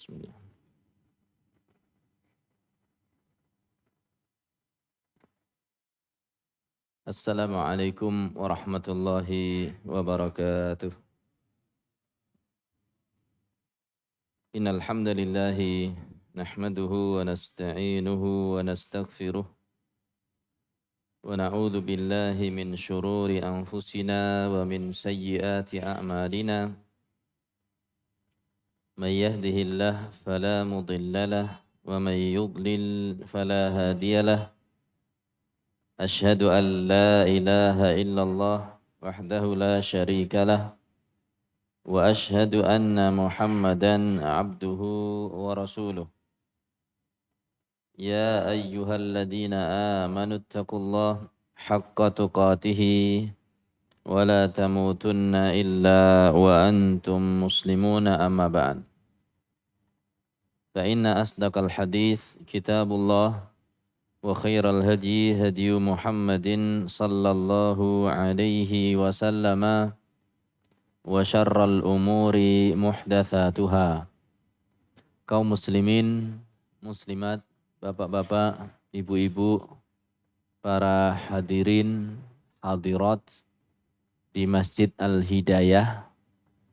Bismillah. Assalamualaikum warahmatullahi wabarakatuh. Innal hamdalillah nahmaduhu wa nasta'inuhu wa nastaghfiruh wa na'udzu billahi min shururi anfusina wa min sayyiati a'malina. May yahdihillahu fala mudilla lahu wa may yudlil fala hadiya lahu. Ashhadu an la ilaha illallah wahdahu la syarika lah wa ashhadu anna Muhammadan abduhu wa rasuluh. Ya ayyuhalladzina amanu taqullaha haqqa tuqatih wa la tamutunna illa wa antum muslimuna amma ba'd. Fa inna asdaqal hadits kitabullah wa khairal hadi hadi Muhammadin sallallahu alaihi wasallam wa syarral umuri muhdatsatuha. Kaum muslimin, muslimat, bapak-bapak, ibu-ibu, para hadirin, hadirat di Masjid Al-Hidayah,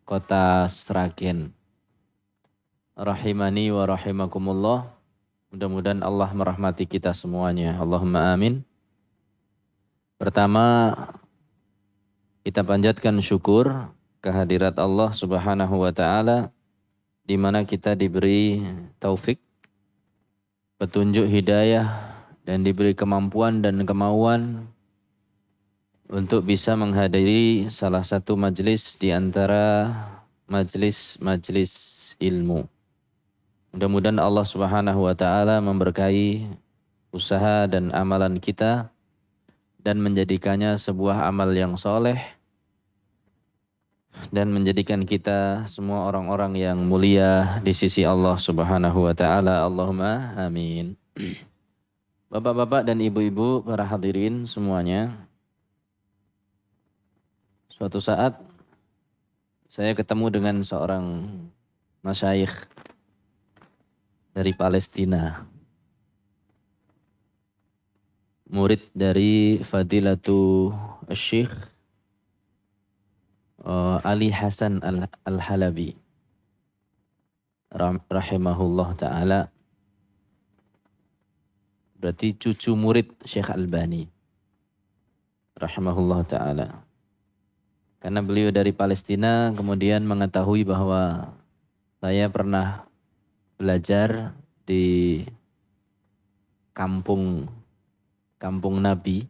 Kota Sragen. Rahimani wa rahimakumullah. Mudah-mudahan Allah merahmati kita semuanya. Allahumma amin. Pertama, kita panjatkan syukur kehadirat Allah Subhanahu wa taala di mana kita diberi taufik, petunjuk hidayah dan diberi kemampuan dan kemauan untuk bisa menghadiri salah satu majelis di antara majelis-majelis ilmu. Mudah-mudahan Allah Subhanahu wa taala memberkahi usaha dan amalan kita dan menjadikannya sebuah amal yang soleh dan menjadikan kita semua orang-orang yang mulia di sisi Allah Subhanahu wa taala. Allahumma amin. Bapak-bapak dan ibu-ibu, para hadirin semuanya. Suatu saat saya ketemu dengan seorang masyayikh dari Palestina, murid dari Fadilatu Syekh Ali Hasan Al-Halabi rahimahullah ta'ala, berarti cucu murid Syekh Albani rahimahullah ta'ala. Karena beliau dari Palestina, kemudian mengetahui bahwa saya pernah belajar di kampung Nabi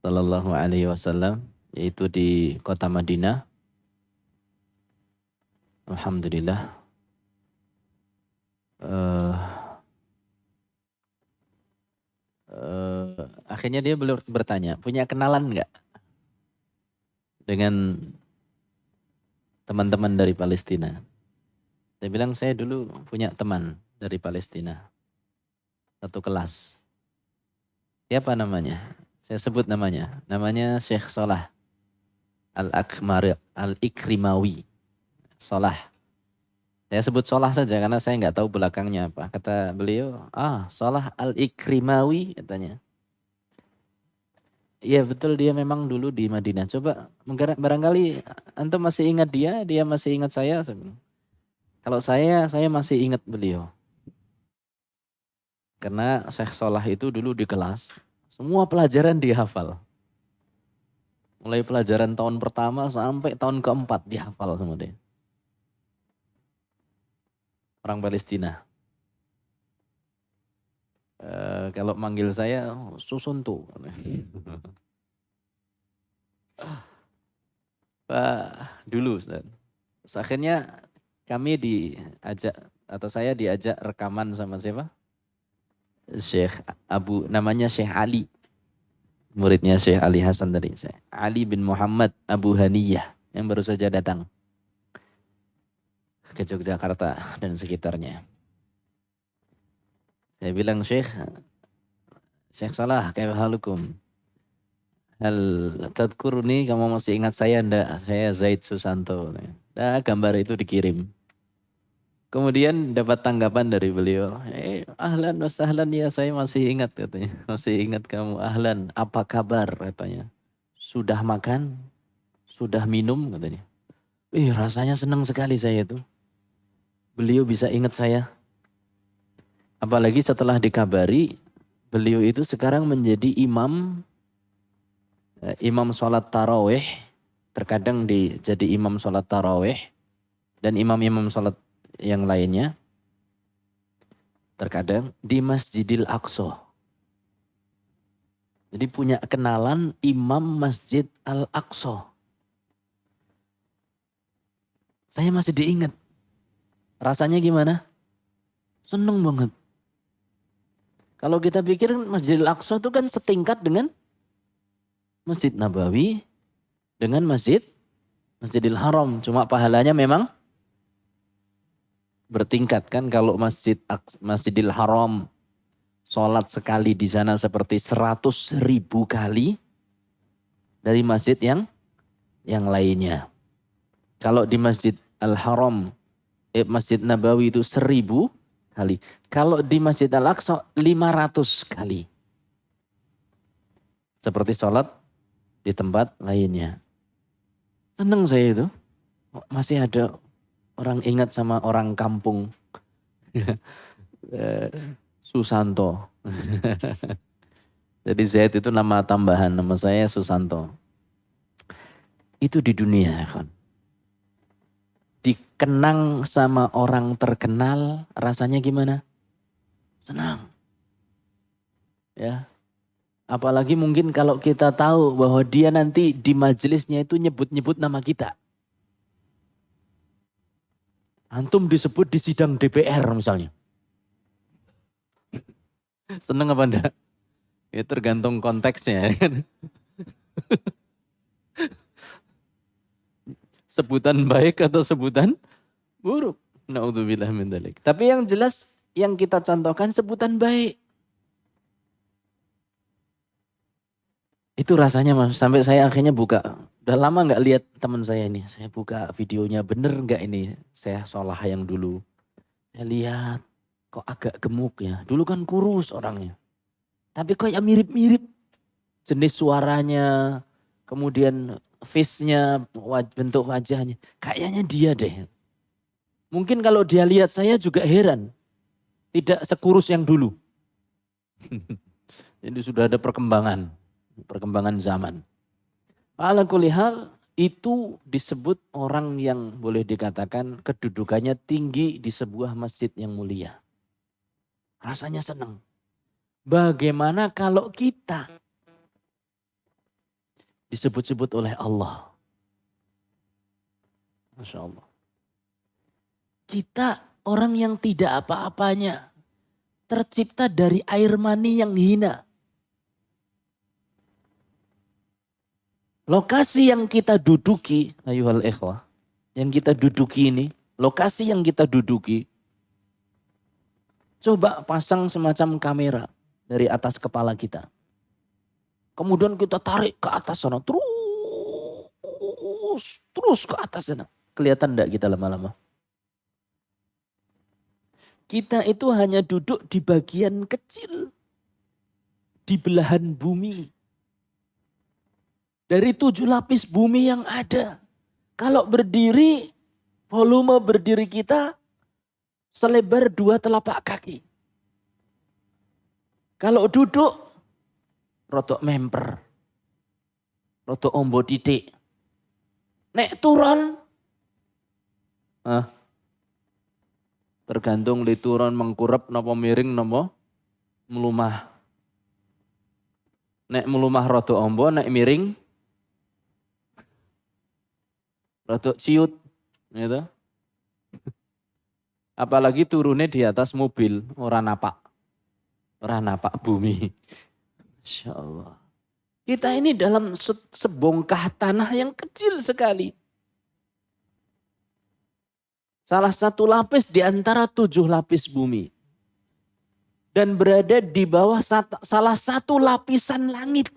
Sallallahu Alaihi Wasallam, yaitu di kota Madinah. Alhamdulillah. Akhirnya dia bertanya, punya kenalan nggak dengan teman-teman dari Palestina? Saya bilang saya dulu punya teman dari Palestina, satu kelas. Siapa namanya? Saya sebut namanya. Namanya Syekh Salah Al-Ikrimawi. Salah. Saya sebut Salah saja karena saya nggak tahu belakangnya apa. Kata beliau, Salah Al-Ikrimawi katanya. Iya betul, dia memang dulu di Madinah. Coba barangkali antum masih ingat dia masih ingat saya. Kalau saya masih ingat beliau. Karena Syekh Salah itu dulu di kelas, semua pelajaran dihafal. Mulai pelajaran tahun pertama sampai tahun keempat dihafal semua dia. Orang Palestina. Kalau manggil saya, Susuntu. Dulu. Terus akhirnya kami saya diajak rekaman sama siapa? Namanya Syekh Ali. Muridnya Syekh Ali Hasan tadi. Ali bin Muhammad Abu Haniyah yang baru saja datang ke Yogyakarta dan sekitarnya. Saya bilang, Syekh Salah, kaifa halukum? Hal tadkuruni, kamu masih ingat saya enggak? Saya Zaid Susanto. Nah, gambar itu dikirim. Kemudian dapat tanggapan dari beliau, ahlan wa sahlan ya, saya masih ingat katanya. Masih ingat kamu, ahlan, apa kabar katanya. Sudah makan? Sudah minum katanya. Rasanya senang sekali saya itu. Beliau bisa ingat saya. Apalagi setelah dikabari, beliau itu sekarang menjadi imam sholat taraweh. Terkadang jadi imam sholat taraweh. Dan imam-imam sholat yang lainnya. Terkadang di Masjidil Aqsa. Jadi punya kenalan imam Masjid Al-Aqsa. Saya masih diingat. Rasanya gimana? Seneng banget. Kalau kita pikir Masjidil Aqsa itu kan setingkat dengan Masjid Nabawi, dengan Masjidil Haram. Cuma pahalanya memang bertingkat kan. Kalau Masjidil Haram sholat sekali di sana seperti 100.000 kali dari masjid yang lainnya. Kalau di Masjid Al-Haram, Masjid Nabawi itu 1.000 kali. Kalau di Masjid Al-Aqsa 500 kali. Seperti sholat di tempat lainnya. Senang saya itu. Masih ada orang ingat sama orang kampung. Susanto. Jadi Zaid itu nama tambahan, nama saya Susanto. Itu di dunia kan. Dikenang sama orang terkenal, rasanya gimana? Senang. Ya. Apalagi mungkin kalau kita tahu bahwa dia nanti di majelisnya itu nyebut-nyebut nama kita. Antum disebut di sidang DPR misalnya. Seneng apa enggak? Ya tergantung konteksnya. Sebutan baik atau sebutan buruk. Na'udzubillah min dzalik. Tapi yang jelas yang kita contohkan sebutan baik. Itu rasanya mas, sampai saya akhirnya buka. Udah lama nggak lihat teman saya ini. Saya buka videonya, bener nggak ini? Saya sholah yang dulu. Saya lihat, kok agak gemuk ya. Dulu kan kurus orangnya. Tapi kok ya mirip-mirip. Jenis suaranya, kemudian face-nya, bentuk wajahnya. Kayaknya dia deh. Mungkin kalau dia lihat saya juga heran. Tidak sekurus yang dulu. Jadi sudah ada perkembangan zaman. Ala kulli hal itu disebut orang yang boleh dikatakan kedudukannya tinggi di sebuah masjid yang mulia. Rasanya senang. Bagaimana kalau kita disebut-sebut oleh Allah? Masya Allah. Kita orang yang tidak apa-apanya. Tercipta dari air mani yang hina. Lokasi yang kita duduki, ayuhal ikhwah, yang kita duduki ini, lokasi yang kita duduki, coba pasang semacam kamera dari atas kepala kita. Kemudian kita tarik ke atas sana, terus ke atas sana. Kelihatan enggak kita lama-lama? Kita itu hanya duduk di bagian kecil, di belahan bumi. Dari 7 lapis bumi yang ada. Kalau berdiri, volume berdiri kita selebar 2 telapak kaki. Kalau duduk, rotok memper. Rotok ombo titik. Nek turun, tergantung li turun mengkurep napa miring napa melumah. Nek melumah rotok ombo, nek miring rotok ciut, gitu. Apalagi turunnya di atas mobil, orang napak bumi. Masya Allah. Kita ini dalam sebongkah tanah yang kecil sekali. Salah satu lapis di antara 7 lapis bumi. Dan berada di bawah salah satu lapisan langit.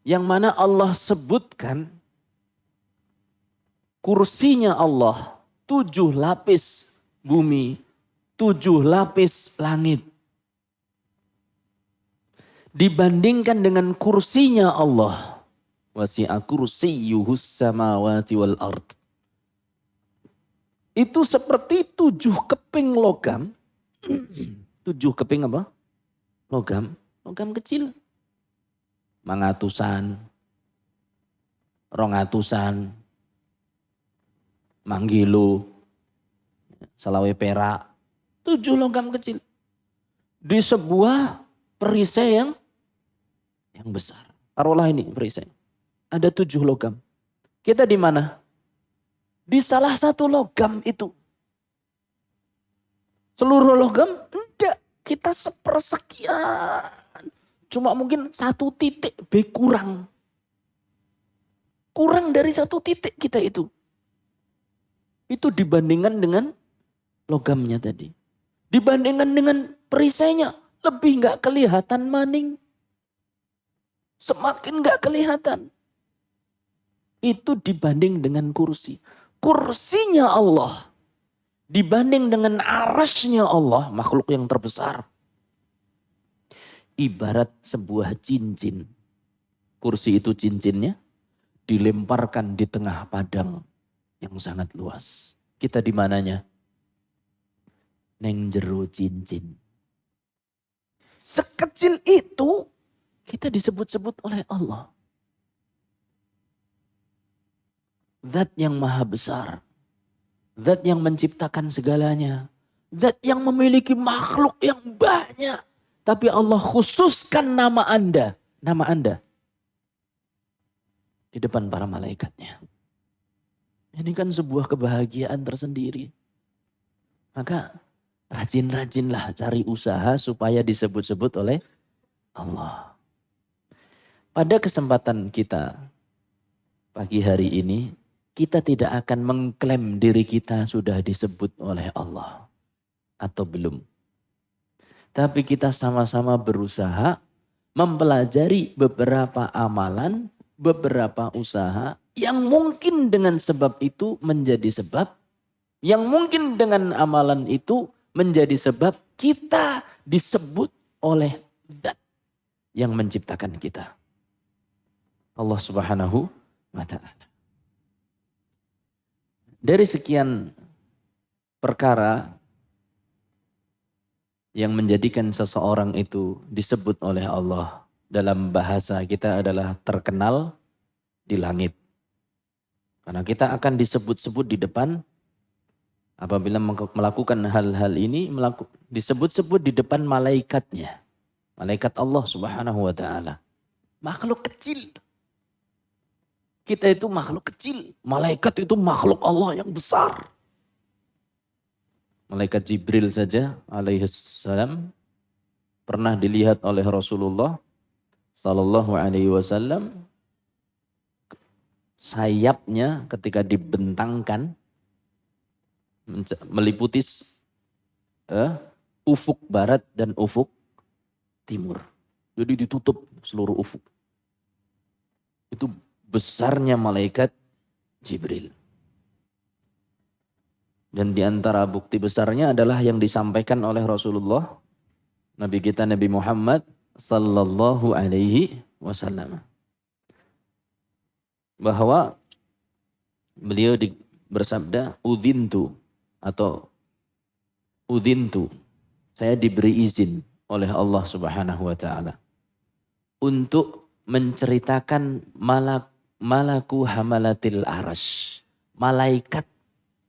Yang mana Allah sebutkan kursinya Allah 7 lapis bumi, 7 lapis langit. Dibandingkan dengan kursinya Allah. Wasi'a kursiyyuhus samawati wal ard. Itu seperti 7 keping logam. 7 keping apa? Logam. Logam kecil. Mangatusan. Rongatusan. Manggilo. Selawe perak. 7 logam kecil. Di sebuah perisai yang besar. Taruhlah ini perisai. Ada 7 logam. Kita di mana? Di salah satu logam itu. Seluruh logam? Enggak. Kita sepersekian. Cuma mungkin 1 titik B kurang. Kurang dari 1 titik kita itu. Itu dibandingkan dengan logamnya tadi. Dibandingkan dengan perisainya. Lebih gak kelihatan maning. Semakin gak kelihatan. Itu dibanding dengan kursi. Kursinya Allah. Dibanding dengan arasnya Allah. Makhluk yang terbesar. Ibarat sebuah cincin. Kursi itu cincinnya. Dilemparkan di tengah padang. Yang sangat luas. Kita di mananya? Neng jero cincin. Sekecil itu kita disebut-sebut oleh Allah. Zat yang maha besar. Zat yang menciptakan segalanya. Zat yang memiliki makhluk yang banyak. Tapi Allah khususkan nama Anda. Nama Anda. Di depan para malaikatnya. Ini kan sebuah kebahagiaan tersendiri. Maka rajin-rajinlah cari usaha supaya disebut-sebut oleh Allah. Pada kesempatan kita pagi hari ini, kita tidak akan mengklaim diri kita sudah disebut oleh Allah. Atau belum. Tapi kita sama-sama berusaha mempelajari beberapa amalan, beberapa usaha yang mungkin dengan sebab itu menjadi sebab, yang mungkin dengan amalan itu menjadi sebab kita disebut oleh Zat yang menciptakan kita. Allah Subhanahu wa Ta'ala. Dari sekian perkara yang menjadikan seseorang itu disebut oleh Allah dalam bahasa kita adalah terkenal di langit. Karena kita akan disebut-sebut di depan apabila melakukan hal-hal ini disebut-sebut di depan malaikatnya. Malaikat Allah Subhanahu wa Ta'ala. Makhluk kecil. Kita itu makhluk kecil. Malaikat itu makhluk Allah yang besar. Malaikat Jibril saja alaihissalam pernah dilihat oleh Rasulullah sallallahu alaihi wasallam. Sayapnya ketika dibentangkan meliputi ufuk barat dan ufuk timur. Jadi ditutup seluruh ufuk. Itu besarnya malaikat Jibril. Dan di antara bukti besarnya adalah yang disampaikan oleh Rasulullah, Nabi kita Nabi Muhammad sallallahu alaihi wasallam. Bahwa beliau bersabda, udzintu atau udzintu, saya diberi izin oleh Allah Subhanahu wa Ta'ala untuk menceritakan malaku hamalatil arash, malaikat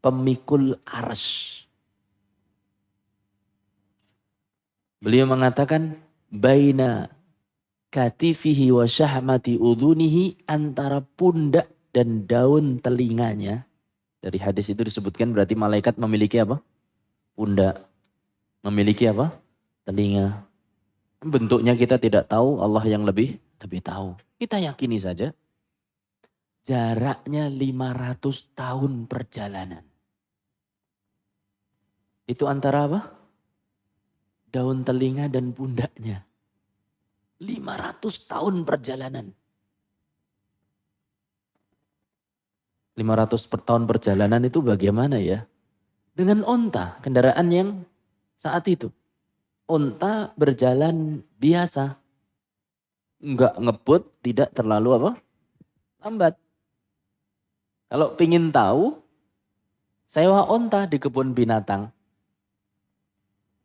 pemikul arash. Beliau mengatakan baina katifihi wa syahmati udhunihi, antara pundak dan daun telinganya. Dari hadis itu disebutkan berarti malaikat memiliki apa? Pundak. Memiliki apa? Telinga. Bentuknya kita tidak tahu, Allah yang lebih tahu. Kita yakini saja. Jaraknya 500 tahun perjalanan. Itu antara apa? Daun telinga dan pundaknya. 500 tahun perjalanan. 500 tahun perjalanan itu bagaimana ya? dengan onta, kendaraan yang saat itu. Onta berjalan biasa. Enggak ngebut, tidak terlalu apa? Lambat. Kalau pingin tahu, sewa onta di kebun binatang.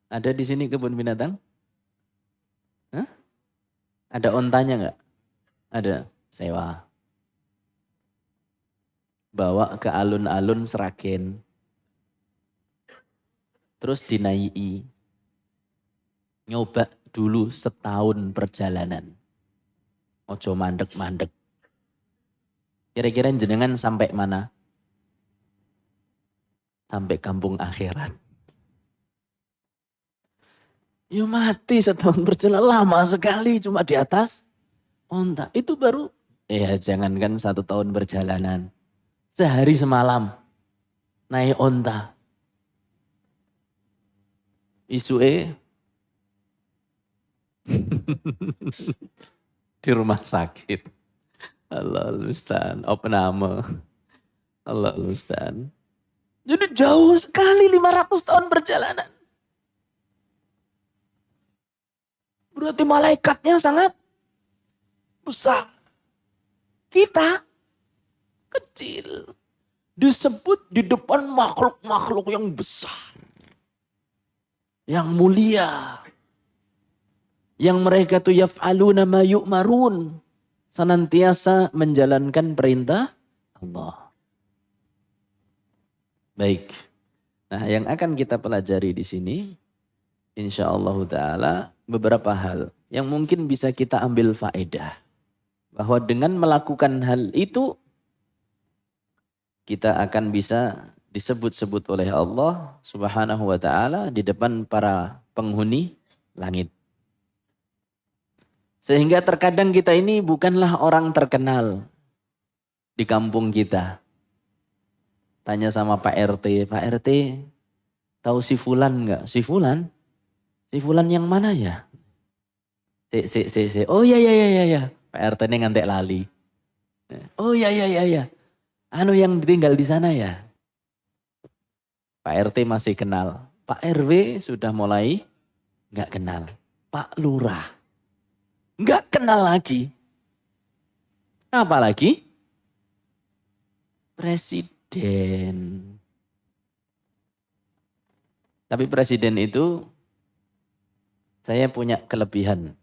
Ada di sini kebun binatang? Hah? Ada ontanya enggak? Ada, sewa. Bawa ke alun-alun Seragen. Terus dinaiki. Nyoba dulu setahun perjalanan. Ojo mandek-mandek. Kira-kira jenengan sampai mana? Sampai kampung akhirat. Ya mati setahun berjalan lama sekali cuma di atas onta. Itu baru, ya jangankan 1 tahun perjalanan. Sehari semalam naik onta. Isue di rumah sakit. Allah Musta'an. Opname. Allah Musta'an. Jadi jauh sekali 500 tahun perjalanan. Berarti malaikatnya sangat besar. Kita kecil. Disebut di depan makhluk-makhluk yang besar. Yang mulia. Yang mereka tuh yaf'aluna ma yu'marun. Senantiasa menjalankan perintah Allah. Baik. Nah, yang akan kita pelajari di sini, insyaallah ta'ala, beberapa hal yang mungkin bisa kita ambil faedah. Bahwa dengan melakukan hal itu, kita akan bisa disebut-sebut oleh Allah subhanahu wa ta'ala di depan para penghuni langit. Sehingga terkadang kita ini bukanlah orang terkenal di kampung kita. Tanya sama Pak RT, Pak RT tahu si Fulan enggak? Si Fulan? Si Fulan yang mana ya? Oh iya. Pak RT ini ngantek lali. Oh iya. Anu yang tinggal di sana ya? Pak RT masih kenal. Pak RW sudah mulai enggak kenal. Pak Lurah. Enggak kenal lagi. Apalagi presiden. Tapi presiden itu, saya punya kelebihan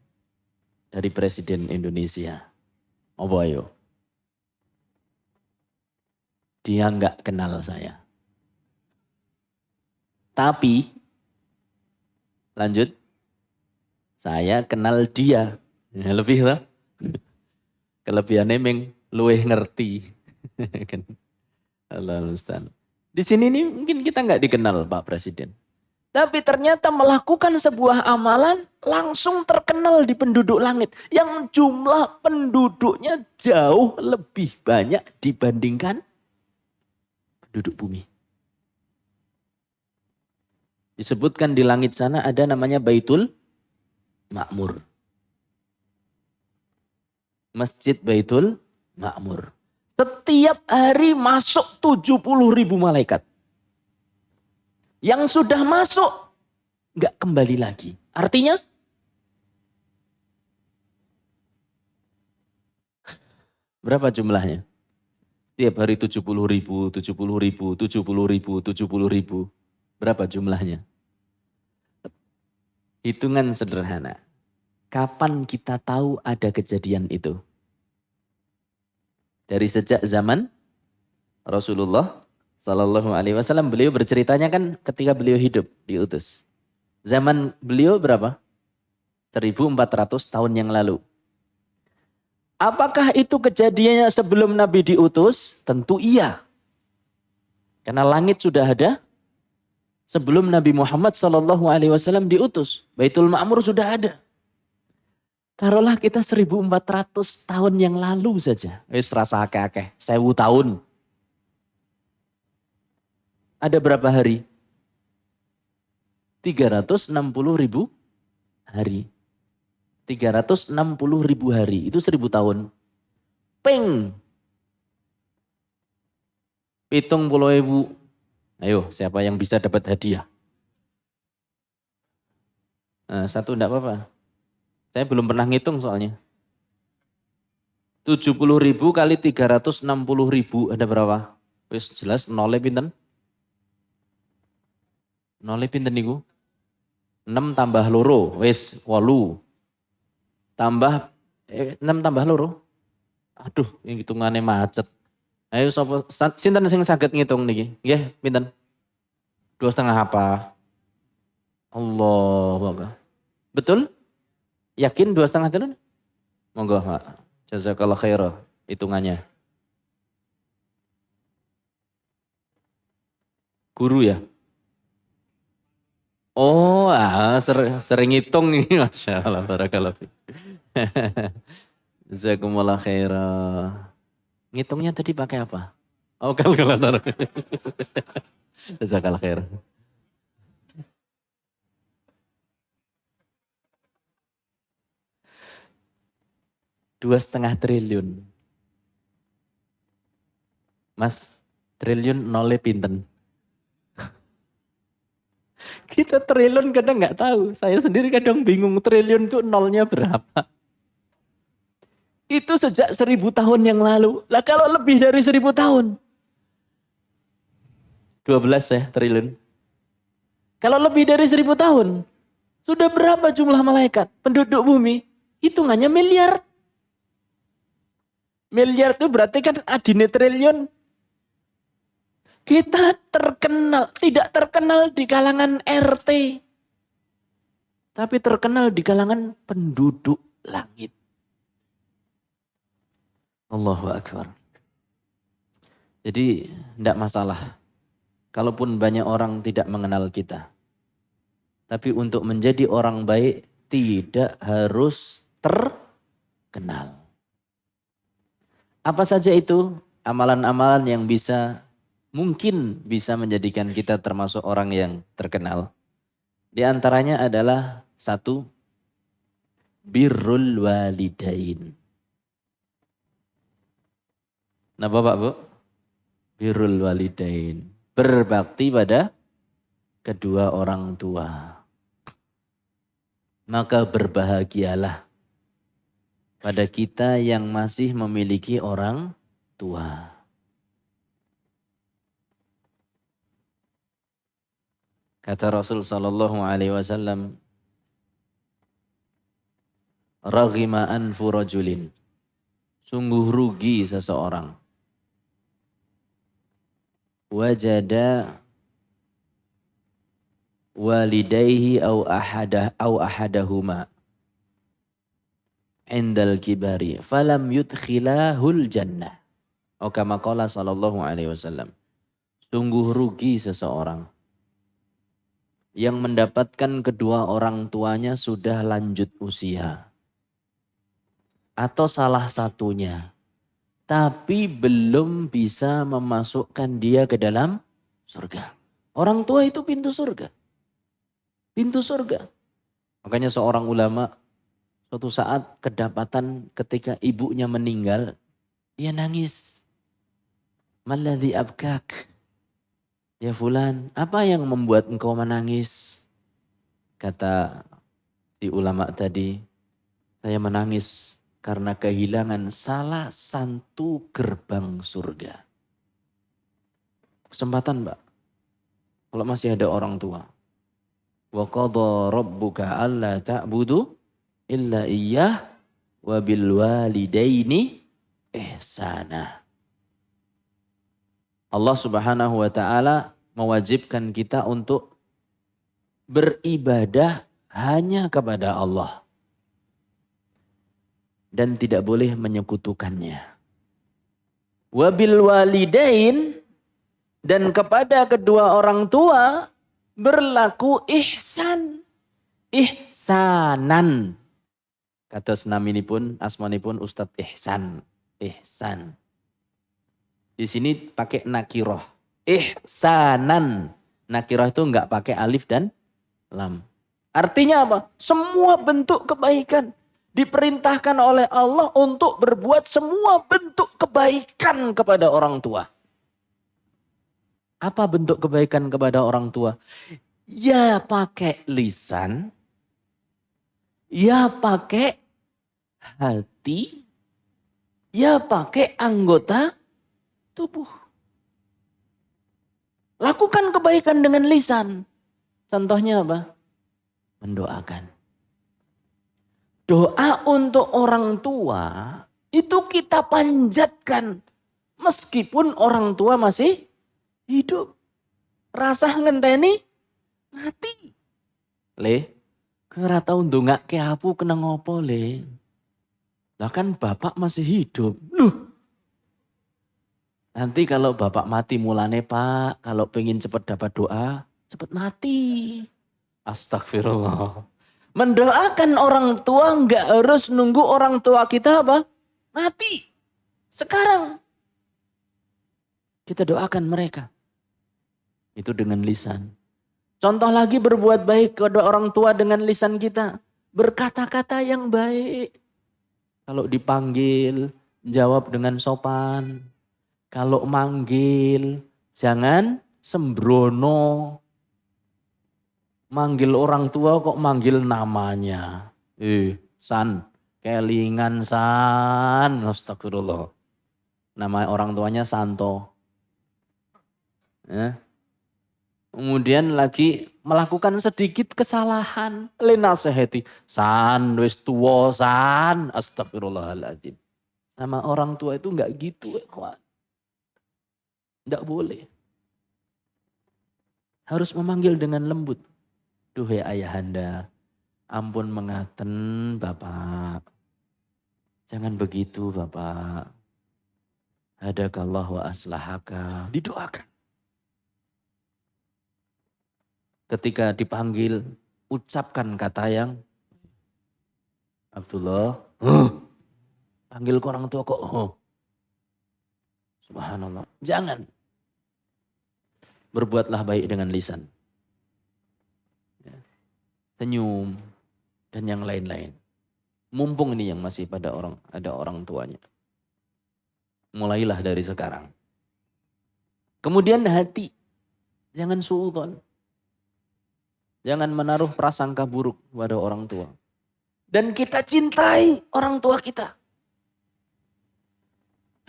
dari presiden Indonesia. Apa ayo? Dia enggak kenal saya. Tapi, lanjut, saya kenal dia. Ya, lebih lah. Kelebihannya memang luwih ngerti. Allah Ustaz. Di sini nih mungkin kita nggak dikenal Pak Presiden. Tapi ternyata melakukan sebuah amalan langsung terkenal di penduduk langit. Yang jumlah penduduknya jauh lebih banyak dibandingkan penduduk bumi. Disebutkan di langit sana ada namanya Baitul Ma'mur. Masjid Baitul Ma'mur. Setiap hari masuk 70.000 malaikat. Yang sudah masuk nggak kembali lagi. Artinya berapa jumlahnya? Setiap hari 70.000, 70.000, 70.000, 70.000. Berapa jumlahnya? Hitungan sederhana. Kapan kita tahu ada kejadian itu? Dari sejak zaman Rasulullah Sallallahu Alaihi Wasallam, beliau berceritanya kan ketika beliau hidup diutus. Zaman beliau berapa? 1400 tahun yang lalu. Apakah itu kejadiannya sebelum Nabi diutus? Tentu iya. Karena langit sudah ada sebelum Nabi Muhammad Sallallahu Alaihi Wasallam diutus. Baitul Ma'mur sudah ada. Taruhlah kita 1400 tahun yang lalu saja. Wis rasa akeh-akeh, 1000 tahun. Ada berapa hari? 360.000 hari. 360.000 hari, itu 1000 tahun. Ping. 70.000 Ayo, siapa yang bisa dapat hadiah? Nah, satu enggak apa-apa. Saya belum pernah ngitung soalnya. 70.000 kali 360.000 ada berapa? Wis jelas nolnya pinten? Nolnya pinten niku? 6 tambah loro, wis 8. Tambah 6 tambah loro. Aduh, ini hitungannya macet. Ayo sapa sinten sing saged ngitung niki? Nggih, pinten? 2,5 apa? Allah Akbar. Betul? Yakin 2,5 triliun? Monggo, Pak. Jazakallah khairah hitungannya. Guru ya? Oh, sering hitung ini. Masya Allah, barakallah. Jazakumullah khairah. Ngitungnya tadi pakai apa? Oh, kalkulator. Jazakallah khairah. 2,5 triliun. Mas, triliun nolnya pinten? Kita triliun kadang nggak tahu. Saya sendiri kadang bingung triliun itu nolnya berapa. Itu sejak 1.000 tahun yang lalu. Lah kalau lebih dari 1.000 tahun. 12 ya triliun. Kalau lebih dari 1.000 tahun. Sudah berapa jumlah malaikat penduduk bumi? Hitungannya miliar. Miliar itu berarti kan adine triliun. Kita terkenal, tidak terkenal di kalangan RT. Tapi terkenal di kalangan penduduk langit. Allahu Akbar. Jadi tidak masalah. Kalaupun banyak orang tidak mengenal kita. Tapi untuk menjadi orang baik tidak harus terkenal. Apa saja itu? Amalan-amalan yang mungkin bisa menjadikan kita termasuk orang yang terkenal. Di antaranya adalah 1, birrul walidain. Nah Bapak Bu, birrul walidain. Berbakti pada kedua orang tua. Maka berbahagialah pada kita yang masih memiliki orang tua. Kata Rasul sallallahu alaihi wasallam, raghima anfu rajulin. Sungguh rugi seseorang. Wajada walidayhi au ahadahuma indal kibari falam yudkhilahul jannah. O kama qala sallallahu alaihi wasallam. Sungguh rugi seseorang yang mendapatkan kedua orang tuanya sudah lanjut usia. Atau salah satunya. Tapi belum bisa memasukkan dia ke dalam surga. Orang tua itu pintu surga. Pintu surga. Makanya seorang ulama suatu saat kedapatan ketika ibunya meninggal. Dia nangis. Malladhi abkak. Ya fulan, apa yang membuat engkau menangis? Kata si ulama tadi, saya menangis karena kehilangan salah satu gerbang surga. Kesempatan Mbak, kalau masih ada orang tua. Wa qadha rabbuka alla ta'budu illa iyyah wa bil walidaini ihsana. Allah Subhanahu wa taala mewajibkan kita untuk beribadah hanya kepada Allah. Dan tidak boleh menyekutukannya. Wabil walidain, dan kepada kedua orang tua berlaku ihsan. Ihsanan. Kata senaminipun, asmanipun Ustadz Ihsan. Ihsan. Di sini pakai nakiroh. Ihsanan. Nakiroh itu enggak pakai alif dan lam. Artinya apa? Semua bentuk kebaikan. Diperintahkan oleh Allah untuk berbuat semua bentuk kebaikan kepada orang tua. Apa bentuk kebaikan kepada orang tua? Ya pakai lisan, ya pakai hati, ya pakai anggota tubuh. Lakukan kebaikan dengan lisan. Contohnya apa? Mendoakan. Doa untuk orang tua itu kita panjatkan meskipun orang tua masih hidup. Rasa ngenteni mati. Le, kira tau ndongake aku kena ngopo le? Lah kan bapak masih hidup. Loh, nanti kalau bapak mati mulane pak, kalau pengen cepat dapat doa, cepat mati. Astagfirullah. Mendoakan orang tua nggak harus nunggu orang tua kita apa? Mati. Sekarang kita doakan mereka. Itu dengan lisan. Contoh lagi berbuat baik kepada orang tua dengan lisan kita. Berkata-kata yang baik. Kalau dipanggil, jawab dengan sopan. Kalau manggil, jangan sembrono. Manggil orang tua kok manggil namanya. San, kelingan San. Astagfirullah. Nama orang tuanya Santo. Ya. Kemudian lagi melakukan sedikit kesalahan. Lenaseheti. San, wis tuwa San. Astagfirullahaladzim. Sama orang tua itu enggak gitu. Enggak boleh. Harus memanggil dengan lembut. Duhai ayahanda, ampun mengaten Bapak. Jangan begitu Bapak. Hadakallah wa aslahaka. Didoakan. Ketika dipanggil, ucapkan kata yang Abdullah, panggil ke orang tua kok, subhanallah. Jangan. Berbuatlah baik dengan lisan. Senyum, dan yang lain-lain. Mumpung ini yang masih ada orang tuanya. Mulailah dari sekarang. Kemudian hati. Jangan suudzon. Jangan menaruh prasangka buruk pada orang tua. Dan kita cintai orang tua kita.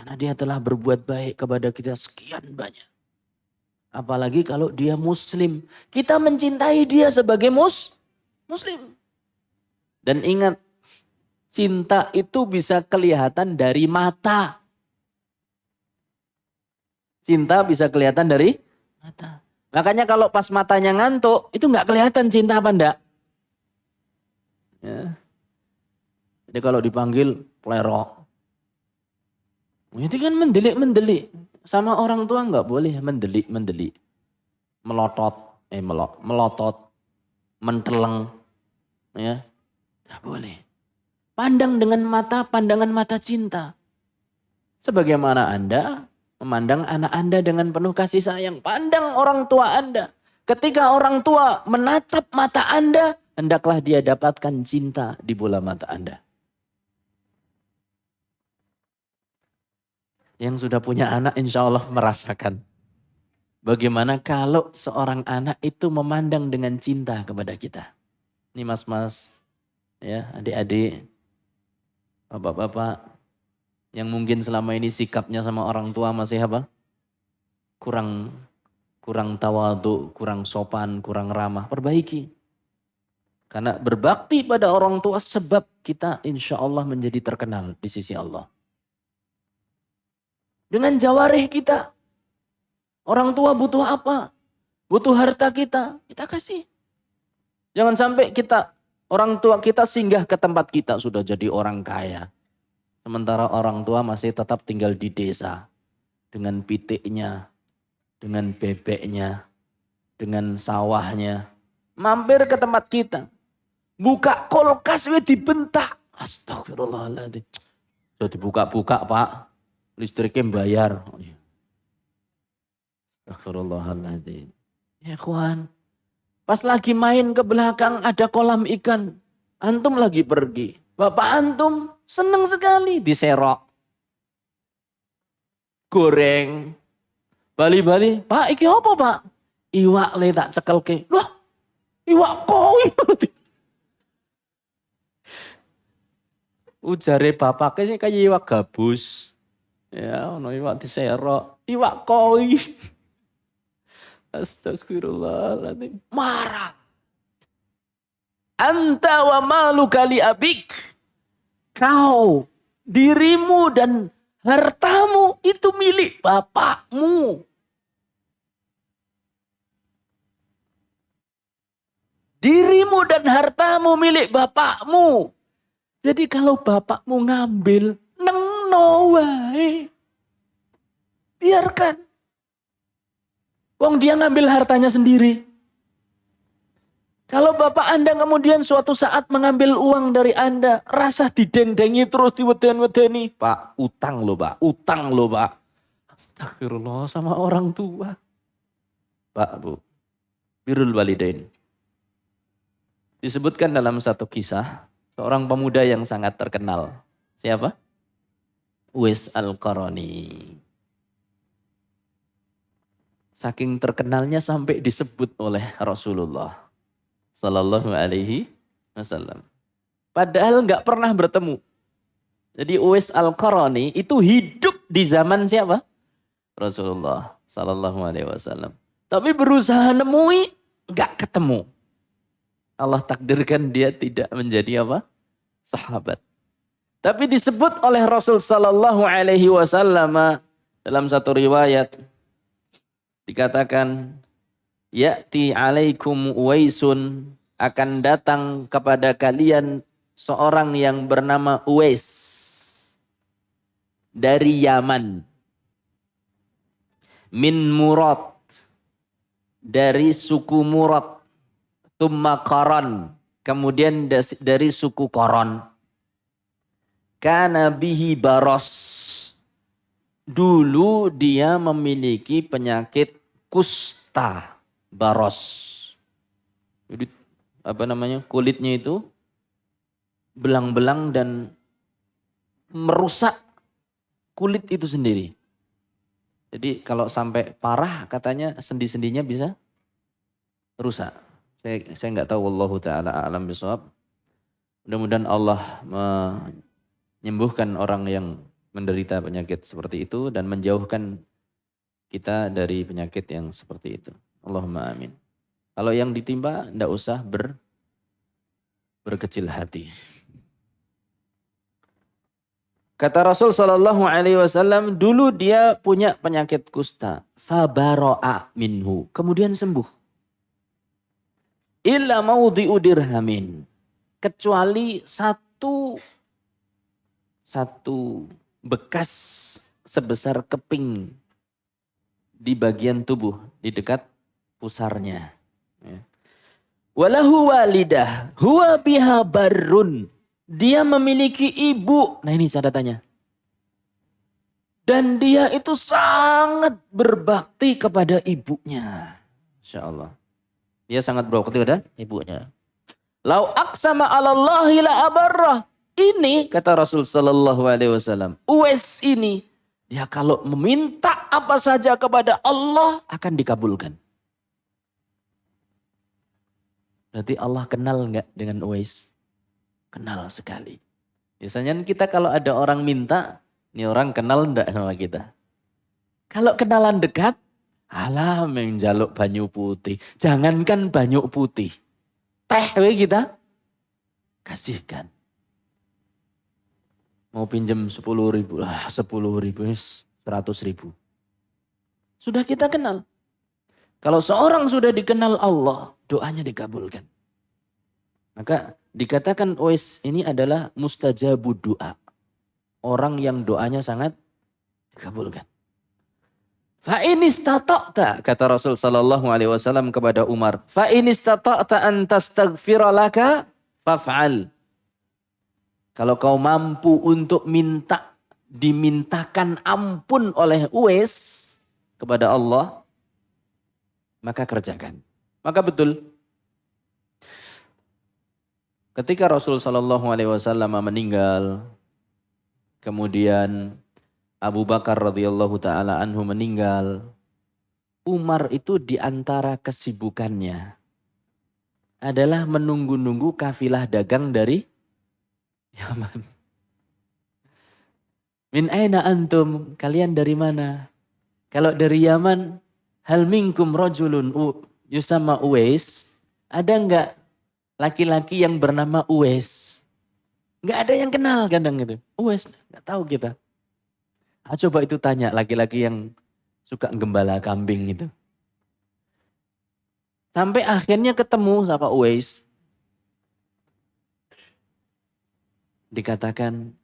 Karena dia telah berbuat baik kepada kita sekian banyak. Apalagi kalau dia muslim. Kita mencintai dia sebagai muslim. Dan ingat, cinta itu bisa kelihatan dari mata. Cinta bisa kelihatan dari mata. Makanya kalau pas matanya ngantuk, itu nggak kelihatan cinta apa enggak. Ya. Jadi kalau dipanggil, plerok. Itu kan mendelik-mendelik. Sama orang tua nggak boleh mendelik-mendelik. Melotot, menteleng. Ya, nggak boleh. Pandang dengan pandangan mata cinta. Sebagaimana Anda memandang anak Anda dengan penuh kasih sayang. Pandang orang tua Anda. Ketika orang tua menatap mata Anda, hendaklah dia dapatkan cinta di bola mata Anda. Yang sudah punya anak insya Allah merasakan. Bagaimana kalau seorang anak itu memandang dengan cinta kepada kita. Ini mas-mas, ya adik-adik, bapak-bapak, yang mungkin selama ini sikapnya sama orang tua masih apa? Kurang tawadhu, kurang sopan, kurang ramah. Perbaiki. Karena berbakti pada orang tua sebab kita insya Allah menjadi terkenal di sisi Allah. Dengan jawarih kita. Orang tua butuh apa? Butuh harta kita kasih. Jangan sampai orang tua kita singgah ke tempat kita sudah jadi orang kaya. Sementara orang tua masih tetap tinggal di desa. Dengan pitiknya, dengan bebeknya, dengan sawahnya. Mampir ke tempat kita. Buka kulkas dibentak. Astagfirullahaladzim. Sudah dibuka-buka Pak. Listriknya bayar. Astagfirullahaladzim. Ya kawan. Pas lagi main ke belakang ada kolam ikan. Antum lagi pergi. Bapak antum seneng sekali diserok. Goreng. Bali-bali, Pak iki apa Pak? Iwak le tak cekelke. Loh, iwak koi. Ujare bapaknya sih kayak iwak gabus. Ya, ono iwak diserok. Iwak koi. Astagfirullahaladzim. Marah. Anta wa malu kali abik. Kau, dirimu dan hartamu itu milik bapakmu. Dirimu dan hartamu milik bapakmu. Jadi kalau bapakmu ngambil, neng no wae. Biarkan. Wong dia ngambil hartanya sendiri. Kalau bapak Anda kemudian suatu saat mengambil uang dari Anda, rasa dideng-dengi terus diweden-wedeni. Pak, utang loh Pak, utang loh Pak. Astagfirullah, sama orang tua. Pak, Bu, birrul walidain. Disebutkan dalam satu kisah, seorang pemuda yang sangat terkenal. Siapa? Uwais Al-Qarani. Saking terkenalnya sampai disebut oleh Rasulullah Sallallahu Alaihi Wasallam. Padahal nggak pernah bertemu. Jadi Uwais Al-Qarani itu hidup di zaman siapa? Rasulullah Sallallahu Alaihi Wasallam. Tapi berusaha nemui, nggak ketemu. Allah takdirkan dia tidak menjadi apa? Sahabat. Tapi disebut oleh Rasul Sallallahu Alaihi Wasallam dalam satu riwayat dikatakan, Ya'ti alaikum Uwaisun, akan datang kepada kalian seorang yang bernama Uwais dari Yaman. Min Murad, dari suku Murad. Tumma Qaran, kemudian dari suku Qaran. Kana bihi baros, dulu dia memiliki penyakit kusta. Baros. Jadi apa namanya? Kulitnya itu belang-belang dan merusak kulit itu sendiri. Jadi kalau sampai parah katanya sendi-sendinya bisa rusak. Saya nggak tahu, wallahu taala a'lam bishawab. Mudah-mudahan Allah menyembuhkan orang yang menderita penyakit seperti itu dan menjauhkan kita dari penyakit yang seperti itu. Allahumma amin. Kalau yang ditimpa, tidak usah berkecil hati. Kata Rasul Sallallahu Alaihi Wasallam, dulu dia punya penyakit kusta. Fabaro'a minhu. Kemudian sembuh. Illa maudhi'u dirhamin. Kecuali satu bekas sebesar keping di bagian tubuh, di dekat pusarnya. Walahu walidah, huwa biha barrun. Dia memiliki ibu. Nah ini catatannya. Dan dia itu sangat berbakti kepada ibunya. Insya Allah. Dia sangat berbakti kepada ibunya. Lau aqsama 'alallahi la abarrah. Ini kata Rasul sallallahu alaihi wasallam. Uwais ini, dia kalau meminta apa saja kepada Allah akan dikabulkan. Berarti Allah kenal enggak dengan Uwais? Kenal sekali. Biasanya kita kalau ada orang minta, ini orang kenal enggak sama kita? Kalau kenalan dekat, alah menjaluk banyu putih. Jangankan banyu putih. Teh kita kasihkan. Mau pinjam 10.000, 10.000, 100.000. Sudah kita kenal. Kalau seorang sudah dikenal Allah, doanya dikabulkan. Maka dikatakan Uwais ini adalah mustajabud doa. Orang yang doanya sangat dikabulkan. Fa in istata'ta, kata Rasul sallallahu alaihi wasallam kepada Umar, fa in istata'ta an tastaghfira laka faf'al. Kalau kau mampu untuk dimintakan ampun oleh Uwais kepada Allah, maka kerjakan. Maka betul. Ketika Rasul sallallahu alaihi wasallam meninggal, kemudian Abu Bakar radhiyallahu taala anhu meninggal, Umar itu di antara kesibukannya adalah menunggu-nunggu kafilah dagang dari Yaman. Min aina antum? Kalian dari mana? Kalau dari Yaman, hal minkum rajulun yusama Uwais? Ada enggak laki-laki yang bernama Uwais? Enggak ada yang kenal kadang itu. Uwais, enggak tahu kita. Coba itu tanya laki-laki yang suka gembala kambing itu. Sampai akhirnya ketemu sama Uwais. Dikatakan,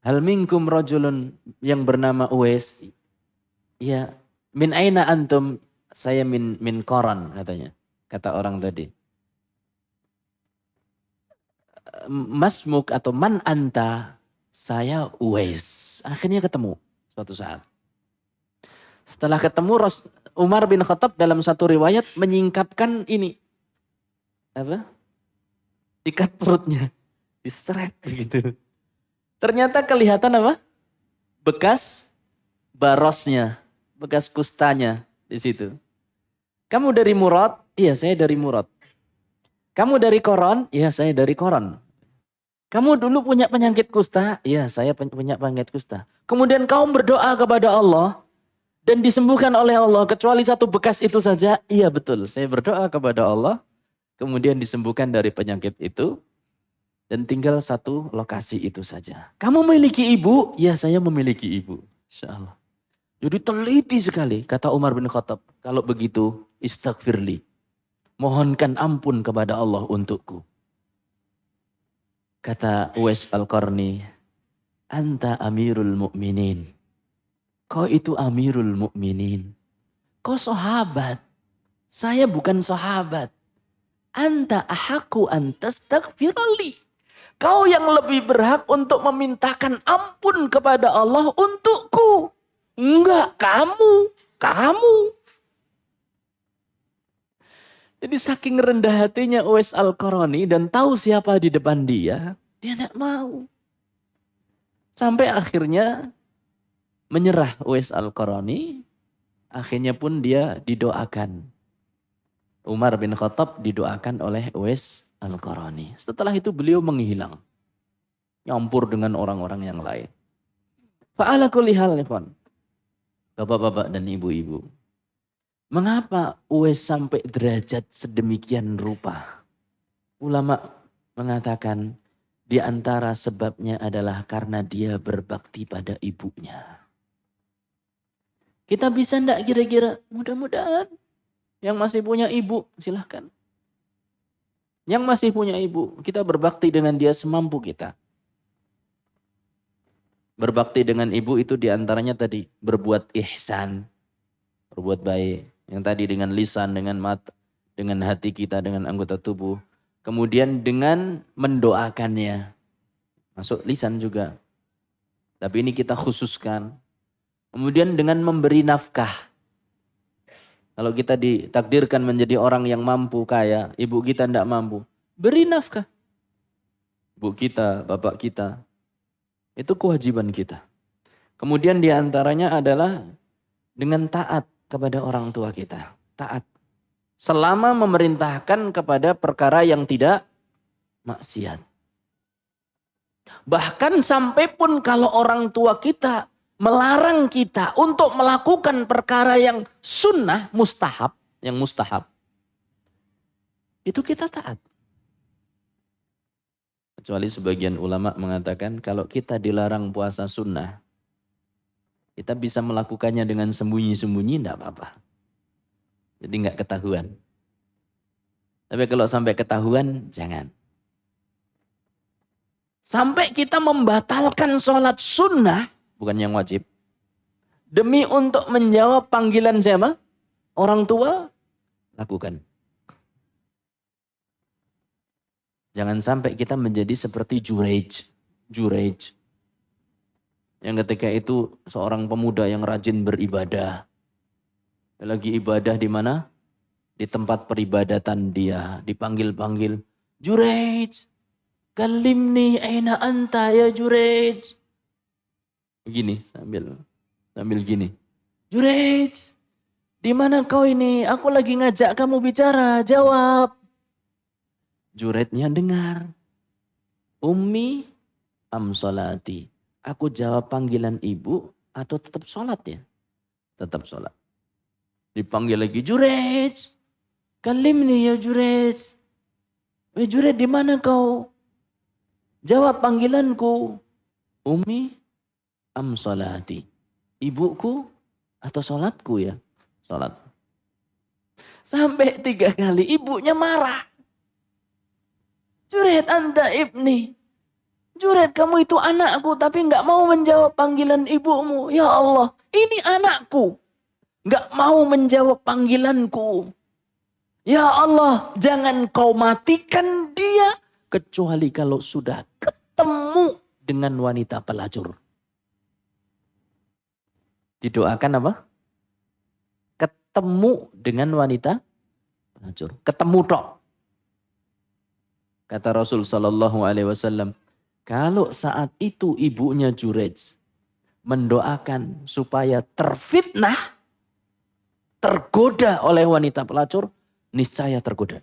hal minkum rajulun yang bernama Uwais? Ya, min aina antum? Saya min Koran katanya. Kata orang tadi. Masmuk atau man anta? Saya Uwais. Akhirnya ketemu suatu saat. Setelah ketemu Umar bin Khattab dalam satu riwayat menyingkapkan ini. Apa? Ikat perutnya. Diseret begitu. Ternyata kelihatan apa? Bekas barosnya. Bekas kustanya di situ. Kamu dari Murad? Iya, saya dari Murad. Kamu dari Koran? Iya, saya dari Koran. Kamu dulu punya penyakit kusta? Iya, saya punya penyakit kusta. Kemudian kamu berdoa kepada Allah dan disembuhkan oleh Allah kecuali satu bekas itu saja? Iya, betul. Saya berdoa kepada Allah, kemudian disembuhkan dari penyakit itu dan tinggal satu lokasi itu saja. Kamu memiliki ibu? Iya, saya memiliki ibu. Insya Allah. Jadi teliti sekali kata Umar bin Khattab. Kalau begitu, istaghfirli. Mohonkan ampun kepada Allah untukku. Kata Uwais Al-Qarni, anta amirul mu'minin. Kau itu amirul mu'minin. Kau sahabat. Saya bukan sahabat. Anta ahaku antastaghfirli. Kau yang lebih berhak untuk memintakan ampun kepada Allah untukku. Enggak, kamu. Kamu. Jadi saking rendah hatinya Uwais Al-Qarni dan tahu siapa di depan dia tidak mau. Sampai akhirnya menyerah Uwais Al-Qarni, akhirnya pun dia didoakan. Umar bin Khattab didoakan oleh Uwais Al-Qarni. Setelah itu beliau menghilang. Nyampur dengan orang-orang yang lain. Fa'ala kulli hal, Bapak-bapak dan ibu-ibu. Mengapa Uwais sampai derajat sedemikian rupa? Ulama mengatakan di antara sebabnya adalah karena dia berbakti pada ibunya. Kita bisa enggak kira-kira? Mudah-mudahan yang masih punya ibu silahkan. Yang masih punya ibu, kita berbakti dengan dia semampu kita. Berbakti dengan ibu itu diantaranya tadi berbuat ihsan, berbuat baik. Yang tadi dengan lisan, dengan mata, dengan hati kita, dengan anggota tubuh. Kemudian dengan mendoakannya. Masuk lisan juga. Tapi ini kita khususkan. Kemudian dengan memberi nafkah. Kalau kita ditakdirkan menjadi orang yang mampu, kaya, ibu kita tidak mampu. Beri nafkah. Ibu kita, bapak kita. Itu kewajiban kita. Kemudian diantaranya adalah dengan taat kepada orang tua kita. Taat. Selama memerintahkan kepada perkara yang tidak maksiat. Bahkan sampai pun kalau orang tua kita melarang kita untuk melakukan perkara yang sunnah, mustahab, yang mustahab. Itu kita taat. Kecuali sebagian ulama mengatakan kalau kita dilarang puasa sunnah, kita bisa melakukannya dengan sembunyi-sembunyi, tidak apa-apa. Jadi nggak ketahuan. Tapi kalau sampai ketahuan, jangan. Sampai kita membatalkan sholat sunnah, bukan yang wajib. Demi untuk menjawab panggilan siapa? Orang tua, lakukan. Jangan sampai kita menjadi seperti Jurej. Yang ketika itu seorang pemuda yang rajin beribadah. Lagi ibadah di mana? Di tempat peribadatan dia. Dipanggil-panggil. Jurej, kalimni aina anta ya Jurej. Gini sambil gini. Jurej, Di mana kau ini? Aku lagi ngajak kamu bicara, jawab. Juretnya dengar. Ummi am sholati. Aku jawab panggilan ibu atau tetap sholat ya? Tetap sholat. Dipanggil lagi, Jurej. Kalimni ya Jurej. Jurej di mana kau? Jawab panggilanku. Ummi am sholati. Ibuku atau sholatku ya? Sholat. Sampai 3 kali ibunya marah. Juret anta ibni. Juret kamu itu anakku tapi nggak mau menjawab panggilan ibumu. Ya Allah, ini anakku. Nggak mau menjawab panggilanku. Ya Allah, jangan kau matikan dia. Kecuali kalau sudah ketemu dengan wanita pelacur. Didoakan apa? Ketemu dengan wanita pelacur. Ketemu tok. Kata Rasul Sallallahu Alaihi Wasallam, kalau saat itu ibunya Jurej mendoakan supaya terfitnah, tergoda oleh wanita pelacur, niscaya tergoda.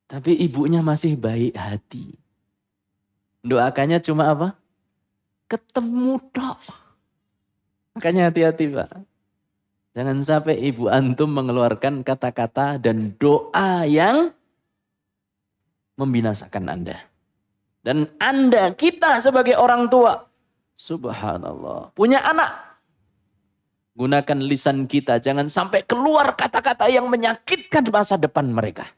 Tapi ibunya masih baik hati. Doakannya cuma apa? Ketemu tok. Makanya hati-hati Pak. Jangan sampai ibu antum mengeluarkan kata-kata dan doa yang membinasakan Anda. Dan Anda, kita sebagai orang tua, subhanallah, punya anak. Gunakan lisan kita, jangan sampai keluar kata-kata yang menyakitkan masa depan mereka.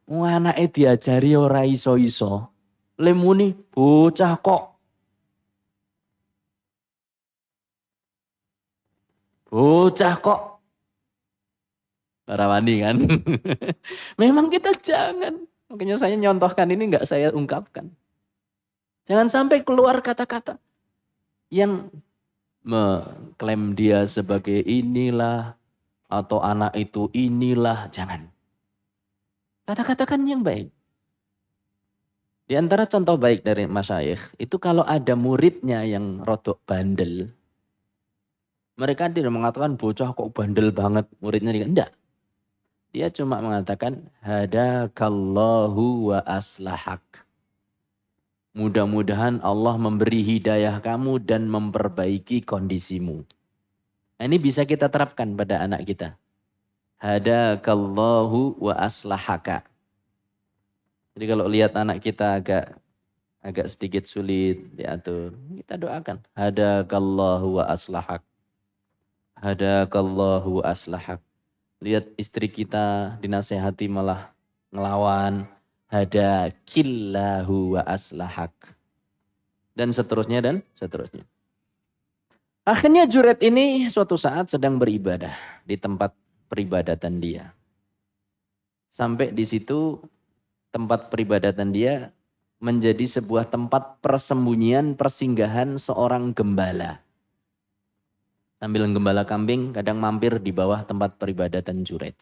Anaknya diajari ora iso-iso. Lemuni bocah kok. Bocah kok. Rawani kan. Memang kita jangan. Makanya saya nyontohkan ini enggak saya ungkapkan. Jangan sampai keluar kata-kata yang mengklaim dia sebagai inilah atau anak itu inilah. Jangan. Kata-katakan yang baik. Di antara contoh baik dari masyayikh itu kalau ada muridnya yang rodok bandel. Mereka tidak mengatakan bocah kok bandel banget muridnya. Enggak. Dia cuma mengatakan hadakallahu wa aslahak. Mudah-mudahan Allah memberi hidayah kamu dan memperbaiki kondisimu. Nah, ini bisa kita terapkan pada anak kita. Hadakallahu wa aslahaka. Jadi kalau lihat anak kita agak sedikit sulit diatur, kita doakan. Hadakallahu wa aslahak. Hadakallahu wa aslahak. Lihat istri kita dinasehati malah ngelawan. Hadakillahu wa aslahak. Dan seterusnya dan seterusnya. Akhirnya Juret ini suatu saat sedang beribadah di tempat peribadatan dia. Sampai di situ tempat peribadatan dia menjadi sebuah tempat persembunyian persinggahan seorang gembala. Sambil gembala kambing kadang mampir di bawah tempat peribadatan Juret.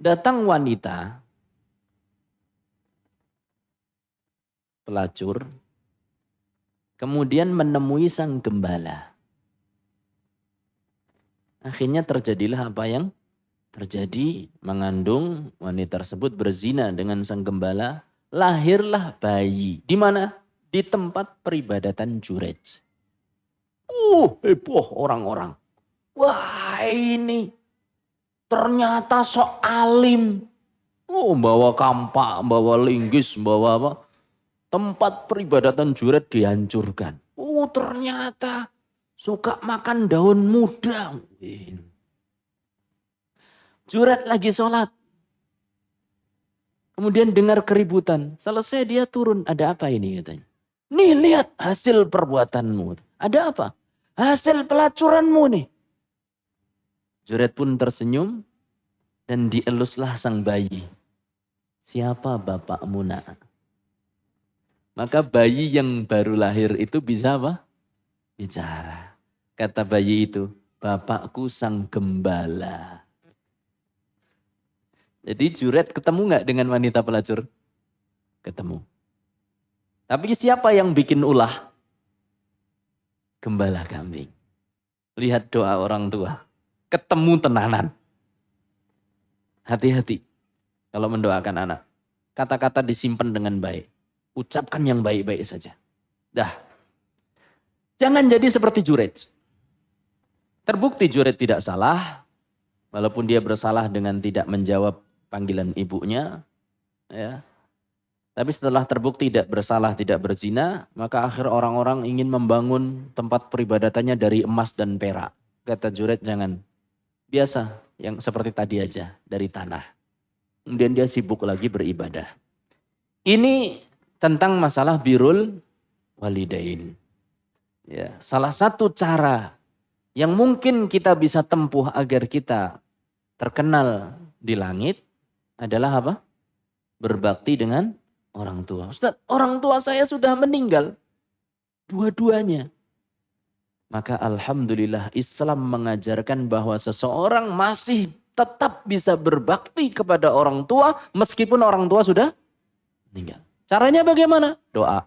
Datang wanita pelacur, kemudian menemui sang gembala. Akhirnya terjadilah apa yang terjadi, mengandung wanita tersebut berzina dengan sang gembala, lahirlah bayi. Di mana? Di tempat peribadatan Jurej. Heboh orang-orang. Wah ini ternyata sok alim. Bawa kampak, bawa linggis, bawa apa? Tempat peribadatan Juret dihancurkan. Ternyata suka makan daun muda. Juret lagi sholat. Kemudian dengar keributan. Selesai dia turun. Ada apa ini katanya? Nih lihat hasil perbuatanmu. Ada apa? Hasil pelacuranmu nih. Juret pun tersenyum. Dan dieluslah sang bayi. Siapa bapakmu nak? Maka bayi yang baru lahir itu bisa apa? Bicara. Kata bayi itu, bapakku sang gembala. Jadi Juret ketemu nggak dengan wanita pelacur? Ketemu. Tapi siapa yang bikin ulah? Gembala kambing. Lihat doa orang tua. Ketemu tenanan. Hati-hati kalau mendoakan anak. Kata-kata disimpan dengan baik. Ucapkan yang baik-baik saja. Dah. Jangan jadi seperti Jurej. Terbukti Jurej tidak salah. Walaupun dia bersalah dengan tidak menjawab panggilan ibunya. Ya. Tapi setelah terbukti tidak bersalah, tidak berzina, maka akhir orang-orang ingin membangun tempat peribadatannya dari emas dan perak. Kata Jurej, jangan. Biasa, yang seperti tadi aja, dari tanah. Kemudian dia sibuk lagi beribadah. Ini tentang masalah birrul walidain. Ya, salah satu cara yang mungkin kita bisa tempuh agar kita terkenal di langit adalah apa? Berbakti dengan orang tua. Ustaz, orang tua saya sudah meninggal. Dua-duanya. Maka alhamdulillah Islam mengajarkan bahwa seseorang masih tetap bisa berbakti kepada orang tua meskipun orang tua sudah meninggal. Caranya bagaimana? Doa.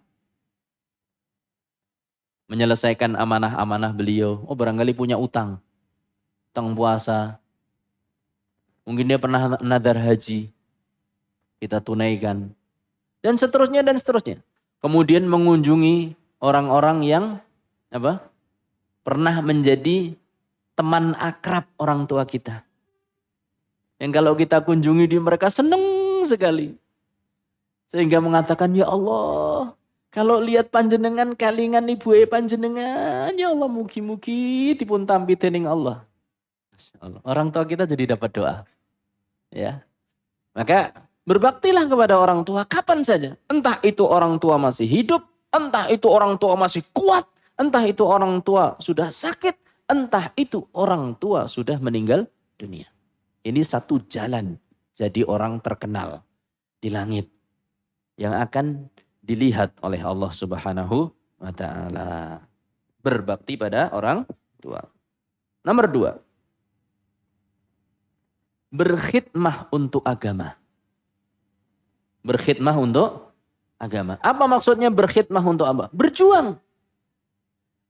Menyelesaikan amanah-amanah beliau. Oh, barangkali punya utang. Utang puasa. Mungkin dia pernah nadar haji. Kita tunaikan. Dan seterusnya dan seterusnya. Kemudian mengunjungi orang-orang yang apa? Pernah menjadi teman akrab orang tua kita. Yang kalau kita kunjungi di mereka senang sekali. Sehingga mengatakan, ya Allah, kalau lihat panjenengan kalingan ibu panjenengan, ya Allah mugi-mugi dipun tampi dening Allah. Masya Allah. Orang tua kita jadi dapat doa. Ya. Maka berbaktilah kepada orang tua kapan saja. Entah itu orang tua masih hidup, entah itu orang tua masih kuat, entah itu orang tua sudah sakit, entah itu orang tua sudah meninggal dunia. Ini satu jalan jadi orang terkenal di langit yang akan dilihat oleh Allah Subhanahu wa ta'ala. Berbakti pada orang tua. Nomor 2. Berkhidmah untuk agama. Berkhidmah untuk agama. Apa maksudnya berkhidmah untuk apa? Berjuang.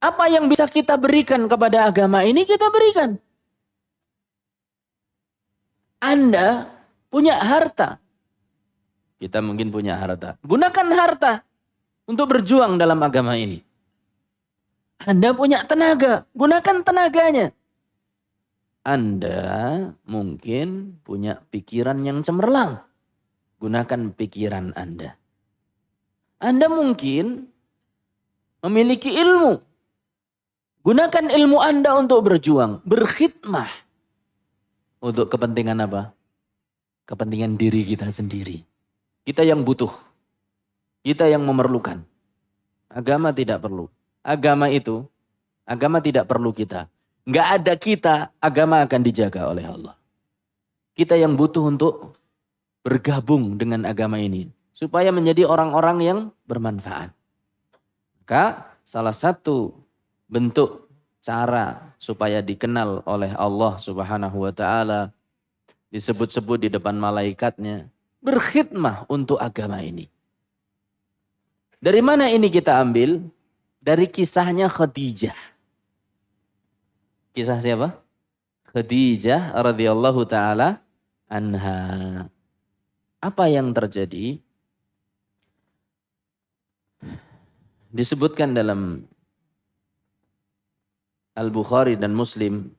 Apa yang bisa kita berikan kepada agama ini kita berikan. Anda punya harta. Kita mungkin punya harta. Gunakan harta untuk berjuang dalam agama ini. Anda punya tenaga. Gunakan tenaganya. Anda mungkin punya pikiran yang cemerlang. Gunakan pikiran Anda. Anda mungkin memiliki ilmu. Gunakan ilmu Anda untuk berjuang. Berkhidmah. Untuk kepentingan apa? Kepentingan diri kita sendiri. Kita yang butuh. Kita yang memerlukan. Agama tidak perlu. Agama tidak perlu kita. Nggak ada kita, agama akan dijaga oleh Allah. Kita yang butuh untuk bergabung dengan agama ini. Supaya menjadi orang-orang yang bermanfaat. Maka salah satu bentuk cara supaya dikenal oleh Allah Subhanahu wa ta'ala. Disebut-sebut di depan malaikatnya. Berkhidmah untuk agama ini. Dari mana ini kita ambil? Dari kisahnya Khadijah. Kisah siapa? Khadijah radhiyallahu ta'ala anha. Apa yang terjadi? Disebutkan dalam Al-Bukhari dan Muslim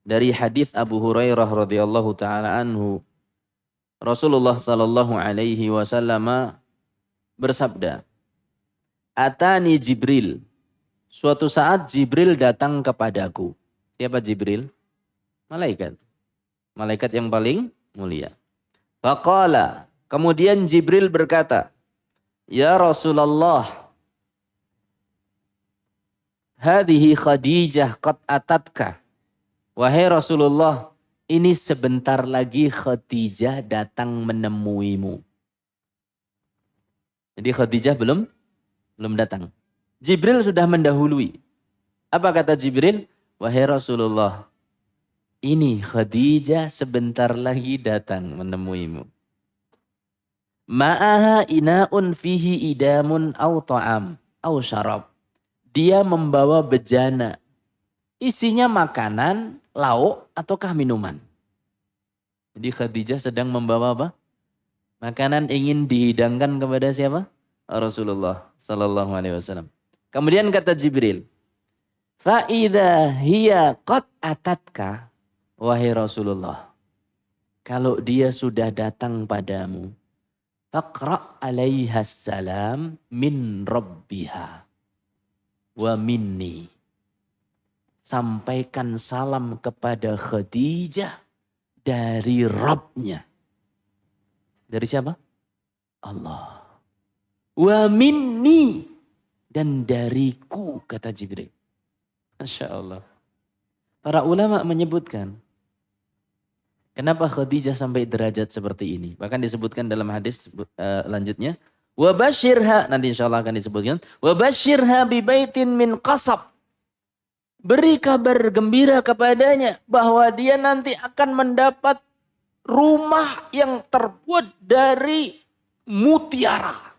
dari hadis Abu Hurairah radhiyallahu ta'ala anhu. Rasulullah sallallahu alaihi wasallam bersabda, Atani Jibril. Suatu saat Jibril datang kepadaku. Siapa Jibril? Malaikat. Malaikat yang paling mulia. Faqala. Kemudian Jibril berkata, Ya Rasulullah, hadhihi Khadijah qad atatka. Wahai Rasulullah, ini sebentar lagi Khadijah datang menemuimu. Jadi Khadijah belum datang. Jibril sudah mendahului. Apa kata Jibril? Wahai Rasulullah, ini Khadijah sebentar lagi datang menemuimu. Ma'aha ina'un fihi idamun au ta'am au syarab. Dia membawa bejana. Isinya makanan, lauk, ataukah minuman. Jadi Khadijah sedang membawa apa? Makanan ingin dihidangkan kepada siapa? Rasulullah sallallahu alaihi wasallam. Kemudian kata Jibril, "Fa idza hiya qad atatka," wahai Rasulullah, kalau dia sudah datang padamu, faqra 'alaiha salam min rabbiha wa minni. Sampaikan salam kepada Khadijah dari Rabbnya. Dari siapa? Allah. Wa minni. Dan dariku, kata Jibril. Masya Allah. Para ulama menyebutkan, kenapa Khadijah sampai derajat seperti ini? Bahkan disebutkan dalam hadis lanjutnya. Wa basyirha, nanti insya Allah akan disebutkan. Wa basyirha bi baitin min qasab. Beri kabar gembira kepadanya bahwa dia nanti akan mendapat rumah yang terbuat dari mutiara.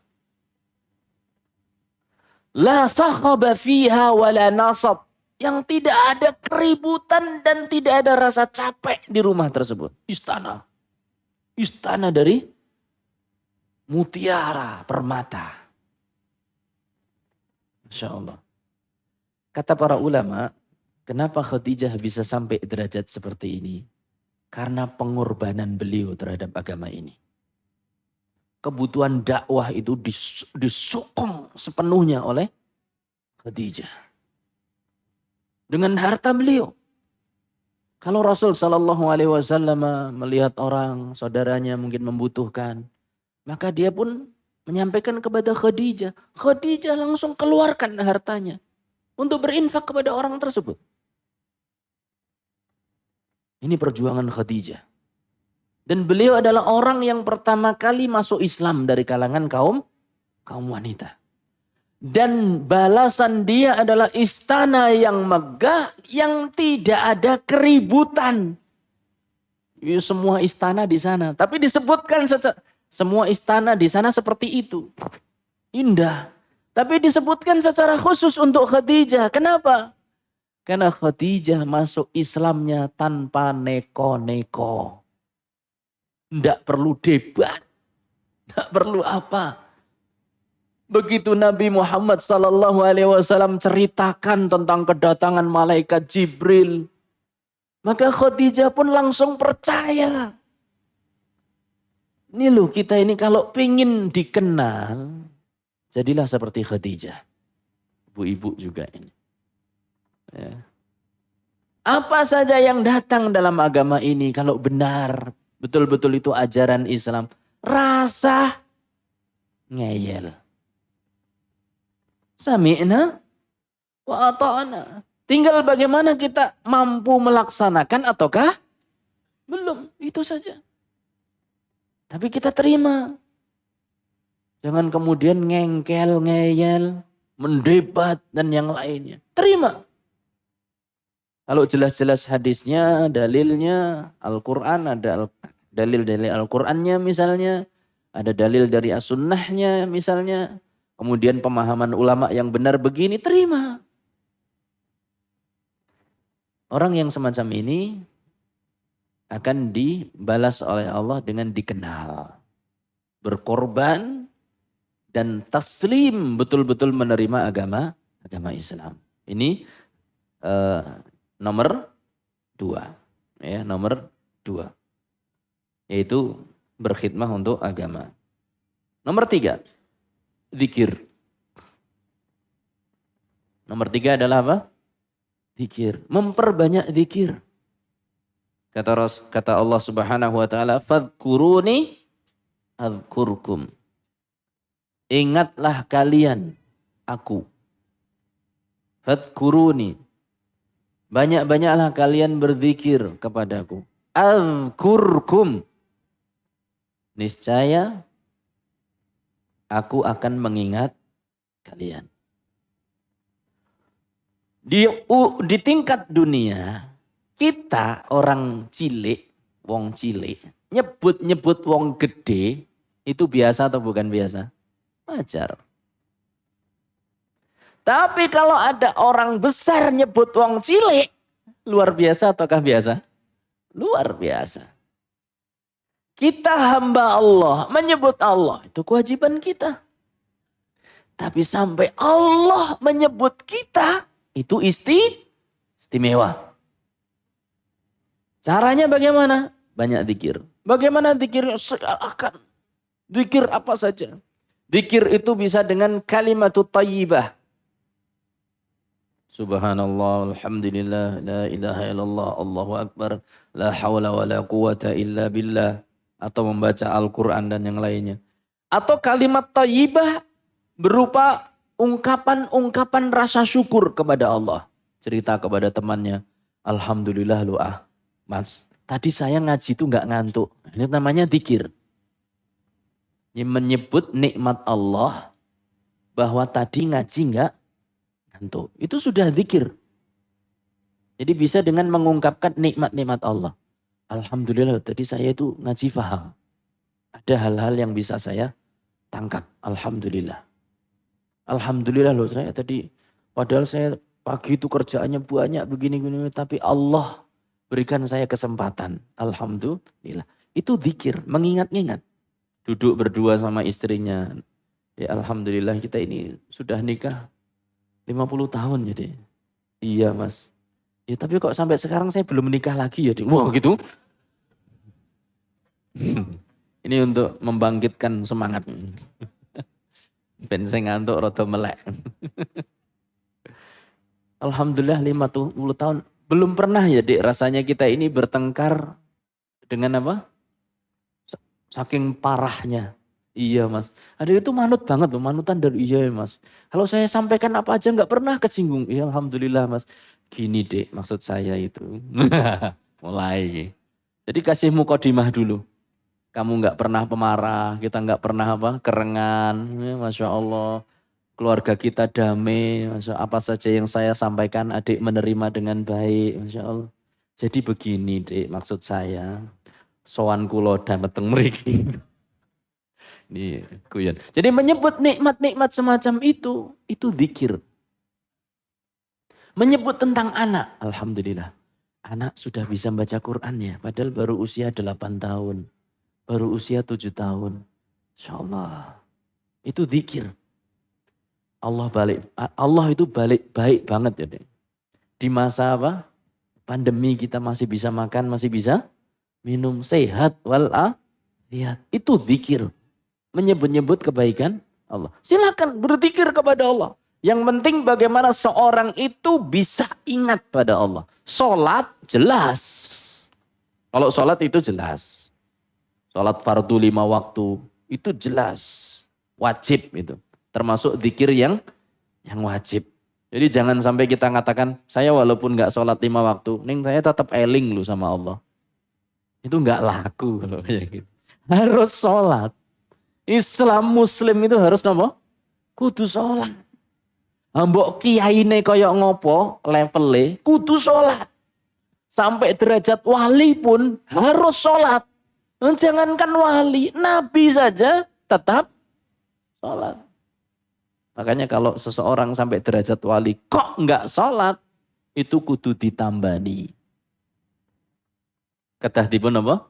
La sakhaba fiha wa la nasab. Yang tidak ada keributan dan tidak ada rasa capek di rumah tersebut. Istana. Istana dari mutiara, permata. Masya Allah. Kata para ulama, kenapa Khadijah bisa sampai derajat seperti ini? Karena pengorbanan beliau terhadap agama ini. Kebutuhan dakwah itu disokong sepenuhnya oleh Khadijah. Dengan harta beliau. Kalau Rasul Shallallahu Alaihi Wasallam melihat orang saudaranya mungkin membutuhkan, maka dia pun menyampaikan kepada Khadijah. Khadijah langsung keluarkan hartanya untuk berinfak kepada orang tersebut. Ini perjuangan Khadijah. Dan beliau adalah orang yang pertama kali masuk Islam dari kalangan kaum wanita. Dan balasan dia adalah istana yang megah, yang tidak ada keributan. Ya, semua istana di sana. Tapi disebutkan semua istana di sana seperti itu. Indah. Tapi disebutkan secara khusus untuk Khadijah. Kenapa? Karena Khadijah masuk Islamnya tanpa neko-neko. Tidak perlu debat. Tidak perlu apa. Begitu Nabi Muhammad SAW ceritakan tentang kedatangan malaikat Jibril. Maka Khadijah pun langsung percaya. Ini loh, kita ini kalau pingin dikenal, jadilah seperti Khadijah. Ibu-ibu juga ini. Ya. Apa saja yang datang dalam agama ini, kalau benar, betul-betul itu ajaran Islam, rasa ngeyel. Sami'na wa ata'na. Tinggal bagaimana kita mampu melaksanakan ataukah belum, itu saja. Tapi kita terima. Jangan kemudian ngengkel, ngeyel, mendebat dan yang lainnya. Terima. Kalau jelas-jelas hadisnya, dalilnya, Al-Quran, ada dalil-dalil Al-Qurannya misalnya, ada dalil dari as-sunnahnya misalnya, kemudian pemahaman ulama yang benar begini, terima. Orang yang semacam ini akan dibalas oleh Allah dengan dikenal, berkorban, dan taslim, betul-betul menerima agama Islam. Ini nomor 2, ya, nomor 2, yaitu berkhidmah untuk agama. Nomor 3, zikir. Nomor 3 adalah apa? Zikir. Memperbanyak zikir. Kata Allah Subhanahu wa taala, "Fadhkuruni adzkurkum." Ingatlah kalian aku. Fadhkuruni. Banyak-banyaklah kalian berzikir kepadaku. Adzkurkum. Niscaya aku akan mengingat kalian. Di tingkat dunia, kita orang cilik, wong cilik, nyebut-nyebut wong gede, itu biasa atau bukan biasa? Wajar. Tapi kalau ada orang besar nyebut wong cilik, Luar biasa ataukah biasa? Luar biasa. Kita hamba Allah, menyebut Allah, itu kewajiban kita. Tapi sampai Allah menyebut kita, itu istimewa. Caranya bagaimana? Banyak zikir. Bagaimana zikirnya? Seakan zikir apa saja. Zikir itu bisa dengan kalimatut thayyibah. Subhanallah, alhamdulillah, la ilaha illallah, Allahu akbar, la hawla wa la quwata illa billah. Atau membaca Al-Quran dan yang lainnya. Atau kalimat thayyibah berupa ungkapan-ungkapan rasa syukur kepada Allah. Cerita kepada temannya, alhamdulillah lu mas, tadi saya ngaji itu nggak ngantuk. Ini namanya zikir. Ini menyebut nikmat Allah bahwa tadi ngaji nggak ngantuk. Itu sudah zikir. Jadi bisa dengan mengungkapkan nikmat-nikmat Allah. Alhamdulillah tadi saya itu ngaji paham. Ada hal-hal yang bisa saya tangkap. Alhamdulillah. Alhamdulillah loh saya tadi. Padahal saya pagi itu kerjaannya banyak begini-gini. Tapi Allah berikan saya kesempatan. Alhamdulillah. Itu zikir. Mengingat-ingat. Duduk berdua sama istrinya. Ya alhamdulillah kita ini sudah nikah 50 tahun jadi. Iya mas. Ya tapi kok sampai sekarang saya belum menikah lagi ya. Wah gitu. Ini untuk membangkitkan semangat. Ben saya ngantuk rada melek. Alhamdulillah 50 tahun. Belum pernah ya Dik rasanya kita ini bertengkar dengan apa? Saking parahnya. Iya mas. Ada itu manut banget loh. Manutan dari iya mas. Kalau saya sampaikan apa aja nggak pernah kesinggung. Iya alhamdulillah mas. Gini Dek maksud saya itu. Mulai. Jadi kasih mukadimah dulu. Kamu nggak pernah pemarah, kita nggak pernah apa kerengan, ya, masya Allah. Keluarga kita damai, masya Allah. Apa saja yang saya sampaikan adik menerima dengan baik, masya Allah. Jadi begini Dek, maksud saya, sowan kulo dateng mriki. Ini guyon. Jadi menyebut nikmat-nikmat semacam itu zikir. Menyebut tentang anak, alhamdulillah. Anak sudah bisa baca Quran ya, padahal baru usia 8 tahun. Baru usia 7 tahun. Insya Allah. Itu zikir. Allah itu baik banget ya. Di masa apa? Pandemi kita masih bisa makan, masih bisa minum sehat walafiat. Itu zikir. Menyebut-nyebut kebaikan Allah. Silakan berzikir kepada Allah. Yang penting bagaimana seorang itu bisa ingat pada Allah. Sholat jelas. Kalau sholat itu jelas. Sholat fardu 5 waktu itu jelas. Wajib itu. Termasuk zikir yang wajib. Jadi jangan sampai kita mengatakan, saya walaupun nggak sholat 5 waktu, ning saya tetap eling lu sama Allah. Itu nggak laku. Harus sholat. Islam Muslim itu harus apa? Kudu sholat. Mbok kiyaine kaya ngopo levelnya, kudu sholat. Sampai derajat wali pun harus sholat. Jangankan wali, nabi saja tetap sholat. Makanya kalau seseorang sampai derajat wali kok enggak sholat, itu kudu ditambani. Kedah dipun apa?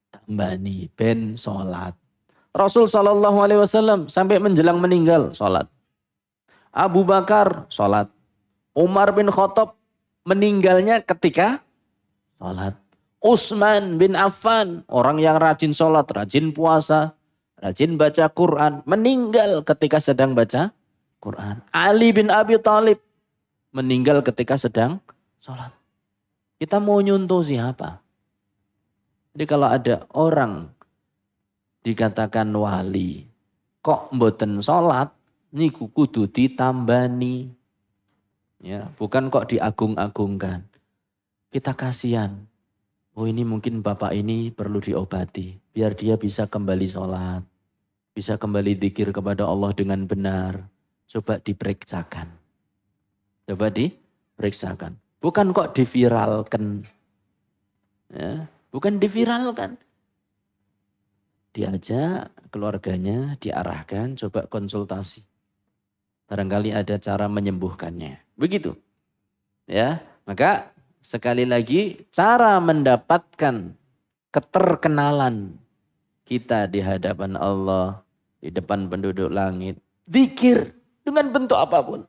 Tambani, ben sholat. Rasul SAW sampai menjelang meninggal sholat. Abu Bakar sholat. Umar bin Khattab meninggalnya ketika sholat. Utsman bin Affan, orang yang rajin sholat, rajin puasa, rajin baca Quran, meninggal ketika sedang baca Quran. Ali bin Abi Thalib meninggal ketika sedang sholat. Kita mau nyuntuh siapa? Jadi kalau ada orang dikatakan wali, kok mboten sholat, niku kudu ditambani. Ya, bukan kok diagung-agungkan. Kita kasihan. Oh ini mungkin bapak ini perlu diobati. Biar dia bisa kembali sholat. Bisa kembali zikir kepada Allah dengan benar. Coba diperiksakan. Coba diperiksakan. Bukan kok diviralkan. Ya, bukan diviralkan. Diajak keluarganya, diarahkan, coba konsultasi. Barangkali ada cara menyembuhkannya. Begitu. Ya, maka sekali lagi, cara mendapatkan keterkenalan kita di hadapan Allah, di depan penduduk langit, zikir dengan bentuk apapun.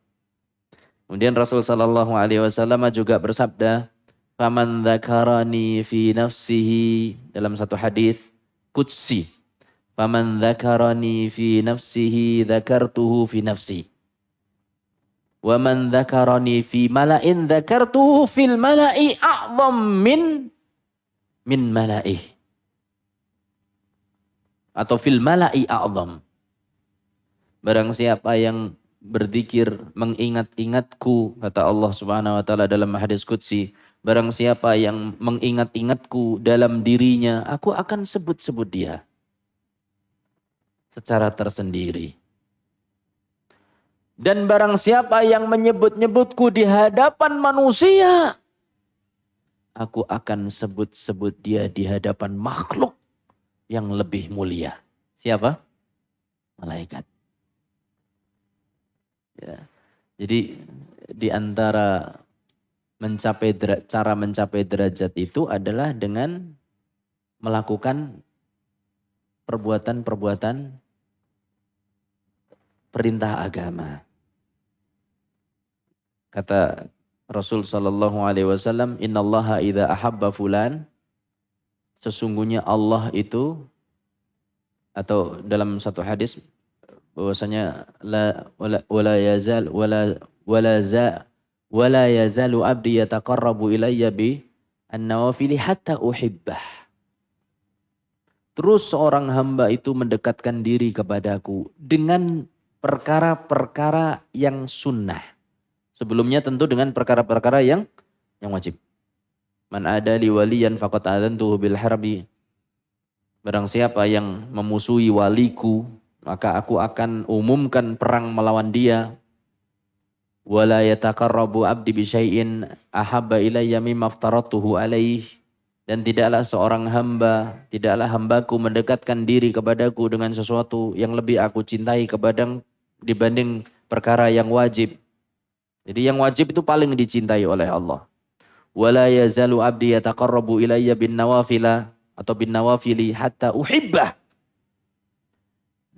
Kemudian Rasul sallallahu alaihi wasallam juga bersabda, "Faman dzakarani fi nafsihi," dalam satu hadis qudsi, "Faman dzakarani fi nafsihi dzakartuhu fi nafsi. Wa man dzakarani fi mala'in dzakartuhu fil mala'i a'dham min mala'ih." Atau fil mala'i a'dham. Barang siapa yang berzikir mengingat-ingatku, kata Allah Subhanahu wa taala dalam hadis qudsi, barang siapa yang mengingat-ingatku dalam dirinya, aku akan sebut-sebut dia secara tersendiri. Dan barang siapa yang menyebut-nyebutku di hadapan manusia, aku akan sebut-sebut dia di hadapan makhluk yang lebih mulia. Siapa? Malaikat. Ya. Jadi di antara cara mencapai derajat itu adalah dengan melakukan perbuatan-perbuatan perintah agama. Kata Rasul sallallahu alaihi wasallam, "Innallaha idza ahabba fulan," sesungguhnya Allah itu, atau dalam satu hadis bahwasanya wala yazalu abdi yataqarrabu ilayya bi an-nawafili hatta uhibbah. Terus seorang hamba itu mendekatkan diri kepadaku dengan perkara-perkara yang sunnah. Sebelumnya tentu dengan perkara-perkara yang wajib. Man adali waliyan faqad adantuhu bil harbi. Barang siapa yang memusuhi waliku, maka aku akan umumkan perang melawan dia. Wala yataqarrabu abdi bi syai'in ahabba ilayya mimma aftaratuhu alaih. Dan tidaklah seorang hamba, tidaklah hambaku mendekatkan diri kepadaku dengan sesuatu yang lebih aku cintai dibanding perkara yang wajib. Jadi yang wajib itu paling dicintai oleh Allah. Wala yazalu abdi yataqarrabu ilayya bin nawafila atau bin nawafili hatta uhibbah.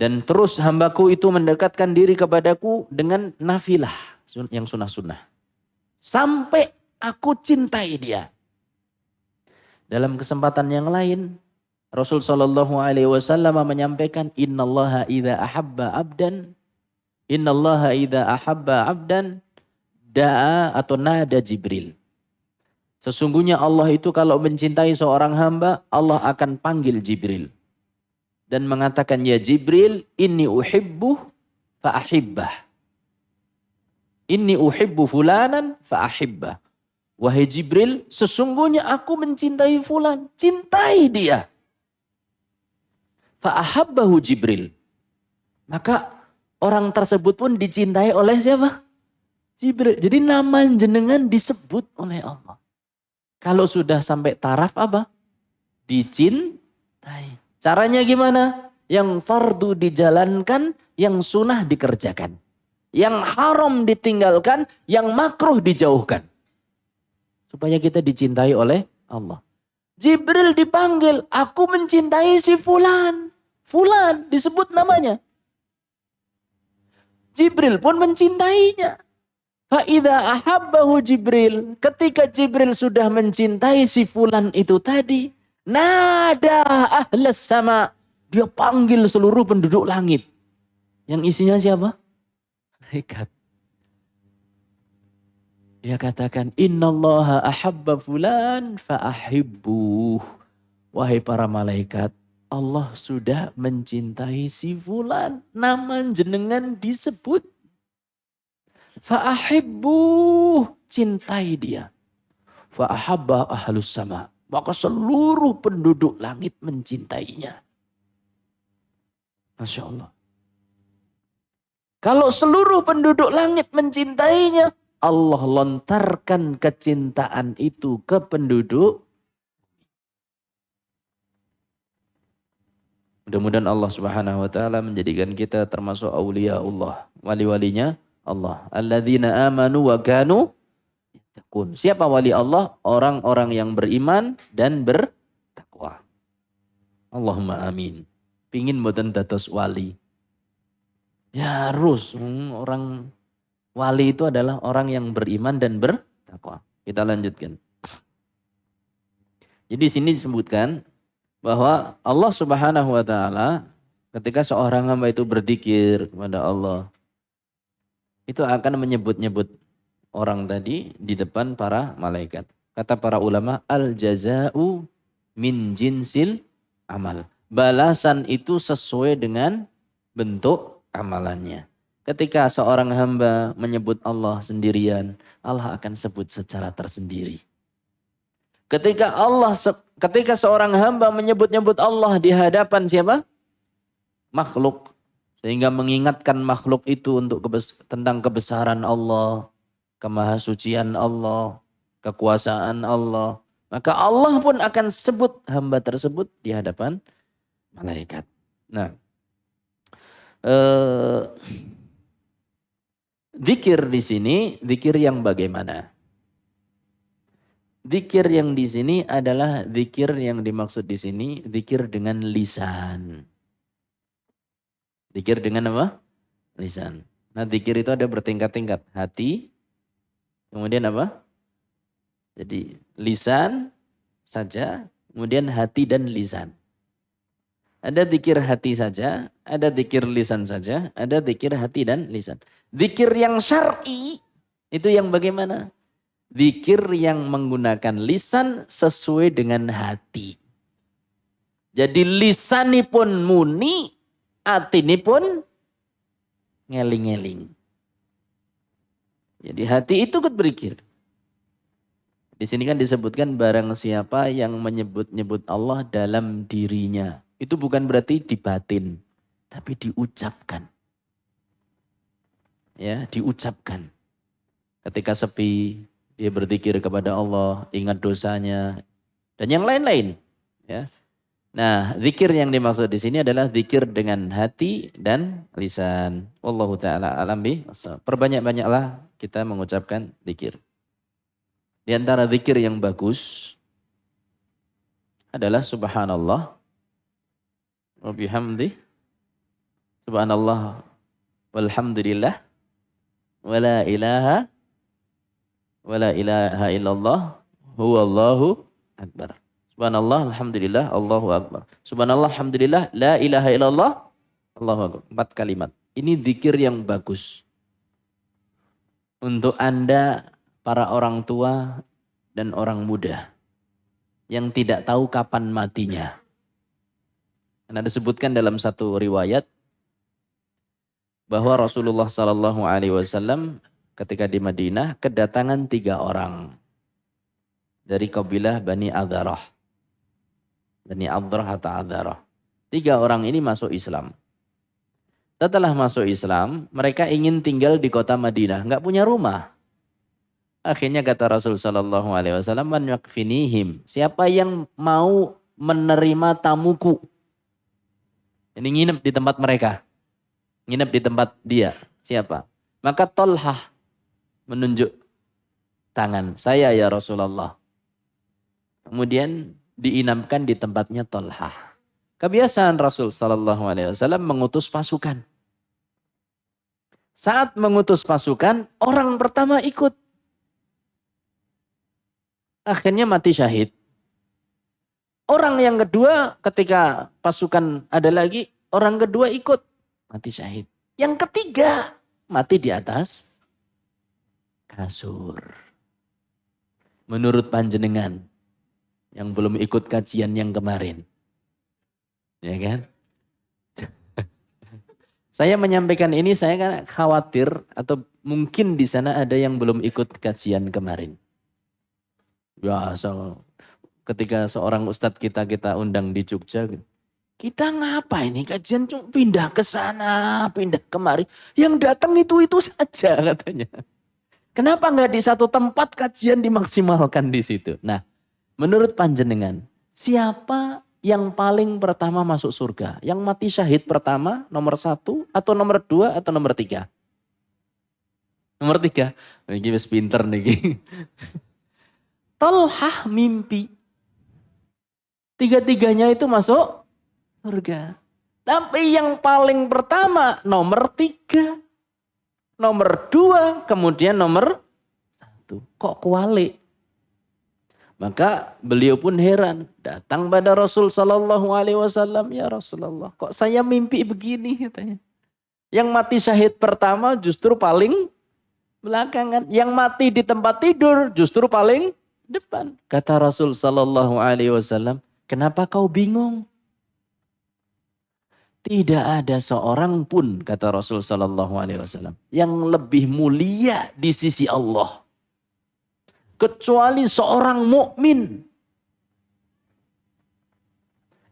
Dan terus hambaku itu mendekatkan diri kepadaku dengan nafilah, yang sunnah-sunnah. Sampai aku cintai dia. Dalam kesempatan yang lain, Rasul sallallahu alaihi wasallam menyampaikan, Innallaha idza ahabba abdan da'a atau nada Jibril. Sesungguhnya Allah itu kalau mencintai seorang hamba, Allah akan panggil Jibril. Dan mengatakan, ya Jibril, inni uhibbu fa'ahibbah. Inni uhibbu fulanan fa'ahibbah. Wahai Jibril, sesungguhnya aku mencintai fulan. Cintai dia. Fa'ahabbahu Jibril. Maka orang tersebut pun dicintai oleh siapa? Jibril. Jadi nama jenengan disebut oleh Allah. Kalau sudah sampai taraf apa? Dicintai. Caranya gimana? Yang fardu dijalankan, yang sunnah dikerjakan. Yang haram ditinggalkan, yang makruh dijauhkan. Supaya kita dicintai oleh Allah. Jibril dipanggil, aku mencintai si fulan. Fulan disebut namanya. Jibril pun mencintainya. Fa'idha ahabbahu Jibril. Ketika Jibril sudah mencintai si fulan itu tadi, nada ahlas sama. Dia panggil seluruh penduduk langit. Yang isinya siapa? Malaikat. Dia katakan, Innallaha ahabba fulan fa'ahibbuh. Wahai para malaikat, Allah sudah mencintai si fulan. Nama jenengan disebut. Fa'ahibbuh. Cintai dia. Fa'ahabba ahlus sama. Maka seluruh penduduk langit mencintainya. Masya Allah. Kalau seluruh penduduk langit mencintainya, Allah lontarkan kecintaan itu ke penduduk. Mudah-mudahan Allah Subhanahu wa taala menjadikan kita termasuk aulia Allah, wali-walinya Allah. Alladzina amanu wa kanu yattaqun. Siapa wali Allah? Orang-orang yang beriman dan bertakwa. Allahumma amin. Pingin mboten dados wali. Ya harus orang wali itu adalah orang yang beriman dan bertakwa. Kita lanjutkan. Jadi di sini disebutkan bahwa Allah Subhanahu wa taala ketika seorang hamba itu berzikir kepada Allah, itu akan menyebut-nyebut orang tadi di depan para malaikat. Kata para ulama, al jaza'u min jinsil amal. Balasan itu sesuai dengan bentuk amalannya. Ketika seorang hamba menyebut Allah sendirian, Allah akan sebut secara tersendiri. Ketika seorang hamba menyebut-nyebut Allah di hadapan siapa? Makhluk. Sehingga mengingatkan makhluk itu tentang kebesaran Allah, kemahasucian Allah, kekuasaan Allah. Maka Allah pun akan sebut hamba tersebut di hadapan malaikat. Nah, zikir di sini, zikir yang bagaimana? Zikir yang di sini adalah zikir yang dimaksud di sini, zikir dengan lisan. Zikir dengan apa? Lisan. Nah, zikir itu ada bertingkat-tingkat. Hati, kemudian apa? Jadi lisan saja, kemudian hati dan lisan. Ada zikir hati saja, ada zikir lisan saja, ada zikir hati dan lisan. Zikir yang syar'i itu yang bagaimana? Zikir yang menggunakan lisan sesuai dengan hati. Jadi lisanipun muni, hatinipun ngeling-ngeling. Jadi hati itu ikut berzikir. Di sini kan disebutkan barang siapa yang menyebut-nyebut Allah dalam dirinya. Itu bukan berarti dibatin, tapi diucapkan. Ya, diucapkan. Ketika sepi, dia berzikir kepada Allah, ingat dosanya, dan yang lain-lain. Ya. Nah, zikir yang dimaksud di sini adalah zikir dengan hati dan lisan. Wallahu ta'ala alam bishawab. Perbanyak-banyaklah kita mengucapkan zikir. Di antara zikir yang bagus adalah subhanallah wa bihamdi, subhanallah walhamdulillah, wa la ilaha illallah, huwallahu akbar. Subhanallah, alhamdulillah, Allahu akbar. Subhanallah, alhamdulillah, la ilaha illallah, Allahu akbar. 4 kalimat. Ini zikir yang bagus. Untuk Anda, para orang tua dan orang muda yang tidak tahu kapan matinya. Karena disebutkan dalam satu riwayat bahwa Rasulullah Sallallahu Alaihi Wasallam ketika di Madinah kedatangan 3 orang dari kabilah Bani Adharah. Bani Adharah atau Adharah. 3 orang ini masuk Islam. Setelah masuk Islam, mereka ingin tinggal di kota Madinah, nggak punya rumah. Akhirnya kata Rasul Sallallahu Alaihi Wasallam, man yakfinihim, siapa yang mau menerima tamuku, ini nginep di tempat mereka, nginep di tempat dia, siapa? Maka Tolhah menunjuk tangan, saya ya Rasulullah. Kemudian diinapkan di tempatnya Tolhah. Kebiasaan Rasul Sallallahu Alaihi Wasallam mengutus pasukan. Saat mengutus pasukan, orang pertama ikut. Akhirnya mati syahid. Orang yang kedua ketika pasukan ada lagi, orang kedua ikut. Mati syahid. Yang ketiga mati di atas kasur. Menurut panjenengan yang belum ikut kajian yang kemarin. Ya kan? Saya menyampaikan ini, saya kan khawatir atau mungkin di sana ada yang belum ikut kajian kemarin. Ya, ketika seorang ustadz kita undang di Jogja, kita ngapa ini kajian cuma pindah ke sana, pindah kemari. Yang datang itu saja katanya. Kenapa nggak di satu tempat kajian dimaksimalkan di situ? Nah, menurut panjenengan, siapa yang paling pertama masuk surga? Yang mati syahid pertama, nomor 1, atau nomor 2, atau nomor 3? Nomor 3. Ini wis pinter nih. Tolhah mimpi. Tiga-tiganya itu masuk surga. Tapi yang paling pertama nomor 3. Nomor 2. Kemudian nomor 1. Kok kualik? Maka beliau pun heran. Datang pada Rasul Sallallahu Alaihi Wasallam. Ya Rasulullah, kok saya mimpi begini? Katanya. Yang mati syahid pertama justru paling belakangan. Yang mati di tempat tidur justru paling depan. Kata Rasul Sallallahu Alaihi Wasallam, kenapa kau bingung? Tidak ada seorang pun, kata Rasul Sallallahu Alaihi Wasallam, yang lebih mulia di sisi Allah kecuali seorang mukmin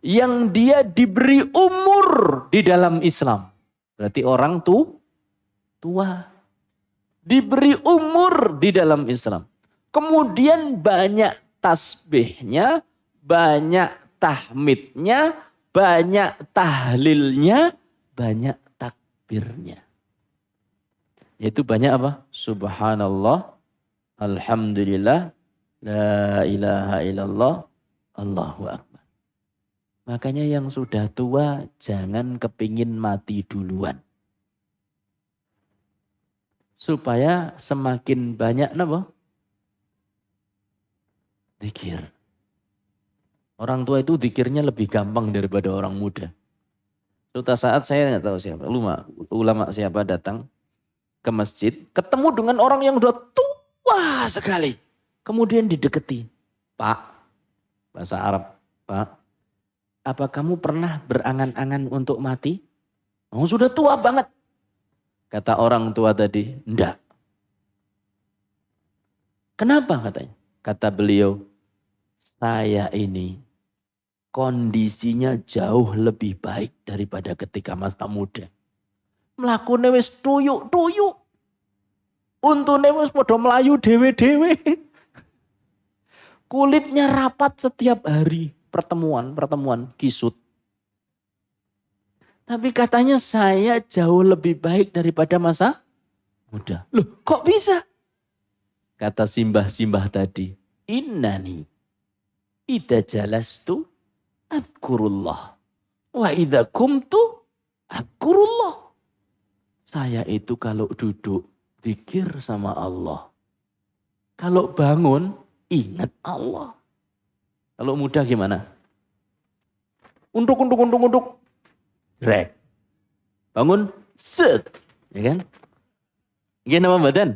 yang dia diberi umur di dalam Islam. Berarti orang tua. Diberi umur di dalam Islam. Kemudian banyak tasbihnya, banyak tahmidnya, banyak tahlilnya, banyak takbirnya. Yaitu banyak apa? Subhanallah, alhamdulillah, la ilaha illallah, Allahu Akbar. Makanya yang sudah tua jangan kepingin mati duluan. Supaya semakin banyak apa? Zikir. Orang tua itu zikirnya lebih gampang daripada orang muda. Suatu saat saya nggak tahu siapa, ulama siapa datang ke masjid, ketemu dengan orang yang udah tua sekali. Kemudian dideketi. Pak, bahasa Arab, Pak, apa kamu pernah berangan-angan untuk mati? Oh, sudah tua banget. Kata orang tua tadi, enggak. Kenapa katanya? Kata beliau, saya ini kondisinya jauh lebih baik daripada ketika masa muda. Mlakune wis tuyuk-tuyuk. Untune wis padha mlayu dhewe-dhewe. Kulitnya rapat setiap hari. Pertemuan kisut. Tapi katanya saya jauh lebih baik daripada masa muda. Loh kok bisa? Kata simbah-simbah tadi. Innani idza jalastu adkurullah. Wa idza kumtu adkurullah. Saya itu kalau duduk zikir sama Allah. Kalau bangun ingat Allah. Kalau muda gimana? Untuk. Rek. Bangun, set. Ya kan? Gini nama badan?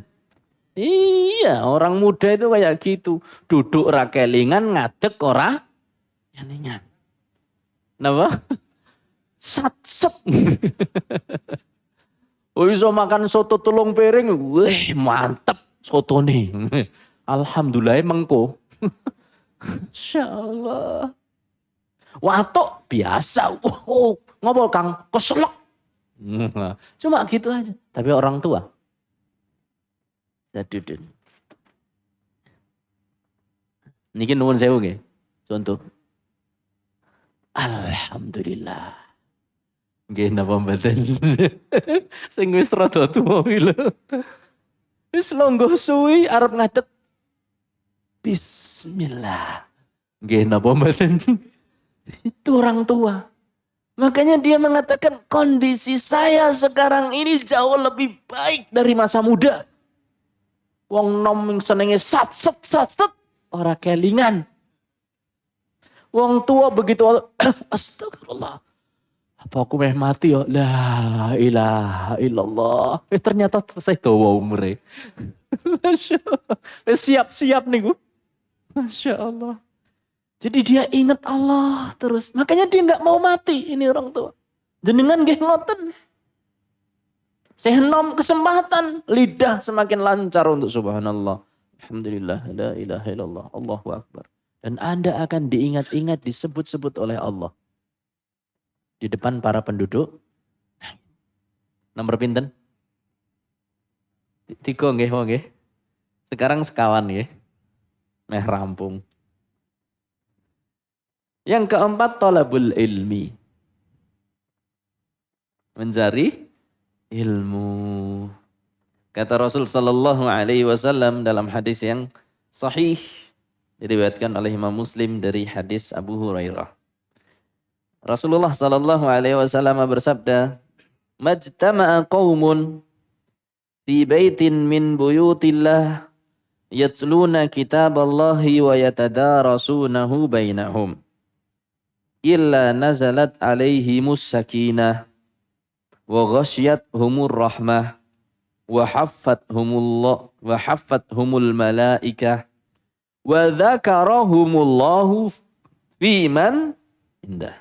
Iya, orang muda itu kayak gitu. Duduk rakelingan, ngadek ora kelingan. Kenapa? Sat. Oh, iso makan soto tulung piring. Wih, mantep soto nih. Alhamdulillah mengko. Masya Allah. Watuk biasa. Ngobrol Kang, keselak. Cuma gitu aja. Tapi orang tua. Sadudun. Niki nuwun sewu nggih. Contoh. Alhamdulillah. Nggih napa mboten. Sing wis rada tuwa kuwi lho. Wis longgo suwi arep ngadeg. Bismillah. Nggih napa mboten. Itu orang tua. Makanya dia mengatakan kondisi saya sekarang ini jauh lebih baik dari masa muda. Wong nom senenge sat ora kelingan. Wong tua begitu astagfirullah. Apa aku meh mati ya? La ilaha illallah. Ternyata selesai dawa umure. Siap-siap nih gue. Masya Allah. Jadi dia ingat Allah terus. Makanya dia nggak mau mati ini orang tua. Jenengan nggih ngoten. Saya nom kesempatan lidah semakin lancar untuk subhanallah. Alhamdulillah la ilaha illallah Allahu akbar. Dan Anda akan diingat-ingat disebut-sebut oleh Allah di depan para penduduk. Nomor pinten? 3 nggih nggih. Sekarang sekawan nggih. Meh rampung. Yang keempat, talabul ilmi. Mencari ilmu. Kata Rasul sallallahu alaihi wasallam dalam hadis yang sahih diriwayatkan oleh Imam Muslim dari hadis Abu Hurairah. Rasulullah sallallahu alaihi wasallam bersabda, "Majtama'a qaumun fi baitin min buyutillah yatluna kitaballahi wa yatadarasunahu bainahum illa nazalat alaihimus sakinah wa ghasyiyatuhumur rahmah wa haffathumul malaikah wa dzakarahumullahu fi man indah."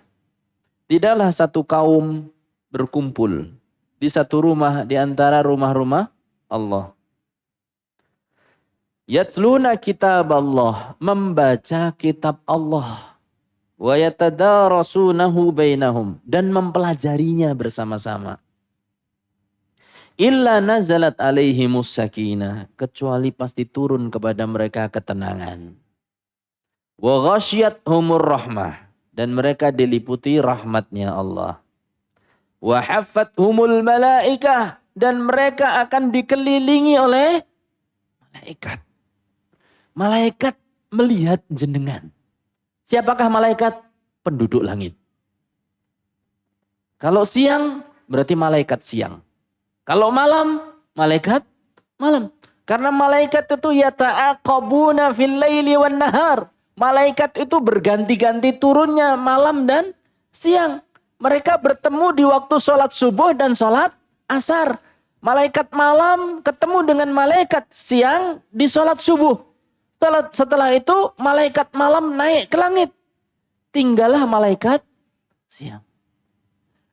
Tidaklah satu kaum berkumpul di satu rumah di antara rumah-rumah Allah. Yatluna kitab Allah, membaca kitab Allah. Wa yatadarasunahu bainahum, dan mempelajarinya bersama-sama. Illa nazalat alaihimus sakinah, kecuali pasti turun kepada mereka ketenangan. Wa ghasyiyatuhumur rahmah, dan mereka diliputi rahmatnya Allah. Wa haffathumul malaikah, dan mereka akan dikelilingi oleh malaikat. Malaikat melihat jenengan. Siapakah malaikat? Penduduk langit. Kalau siang, berarti malaikat siang. Kalau malam, malaikat malam. Karena malaikat itu yata'aqabuna fil laili wan nahar. Malaikat itu berganti-ganti turunnya malam dan siang. Mereka bertemu di waktu sholat subuh dan sholat asar. Malaikat malam ketemu dengan malaikat siang di sholat subuh. Setelah itu malaikat malam naik ke langit. Tinggallah malaikat siang.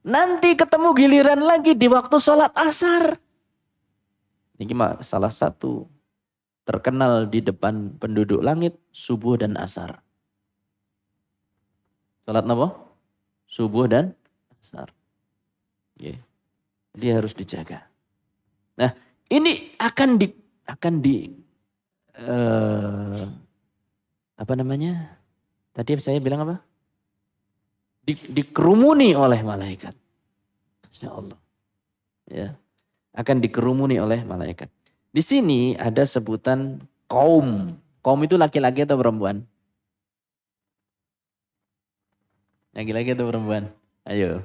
Nanti ketemu giliran lagi di waktu sholat asar. Ini salah satu terkenal di depan penduduk langit, subuh dan asar. Sholat apa? Subuh dan asar. Okay. Jadi harus dijaga. Nah, ini akan apa namanya? Tadi saya bilang apa? Dikerumuni oleh malaikat. Masya Allah. Ya, akan dikerumuni oleh malaikat. Di sini ada sebutan kaum. Kaum itu laki-laki atau perempuan? Laki-laki atau perempuan? Ayo.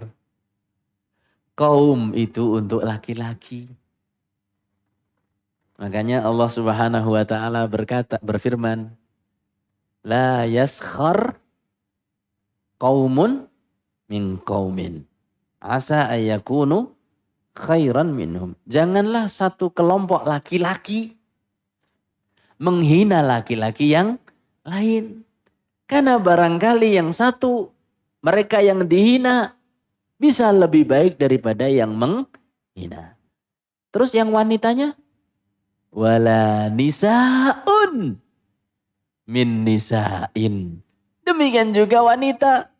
Kaum itu untuk laki-laki. Makanya Allah Subhanahu wa taala berfirman, la yaskhar qaumun min qaumin asa ayyakunu khairan minhum. Janganlah satu kelompok laki-laki menghina laki-laki yang lain. Karena barangkali yang satu, mereka yang dihina bisa lebih baik daripada yang menghina. Terus yang wanitanya, wala nisaun min nisain. Demikian juga wanita,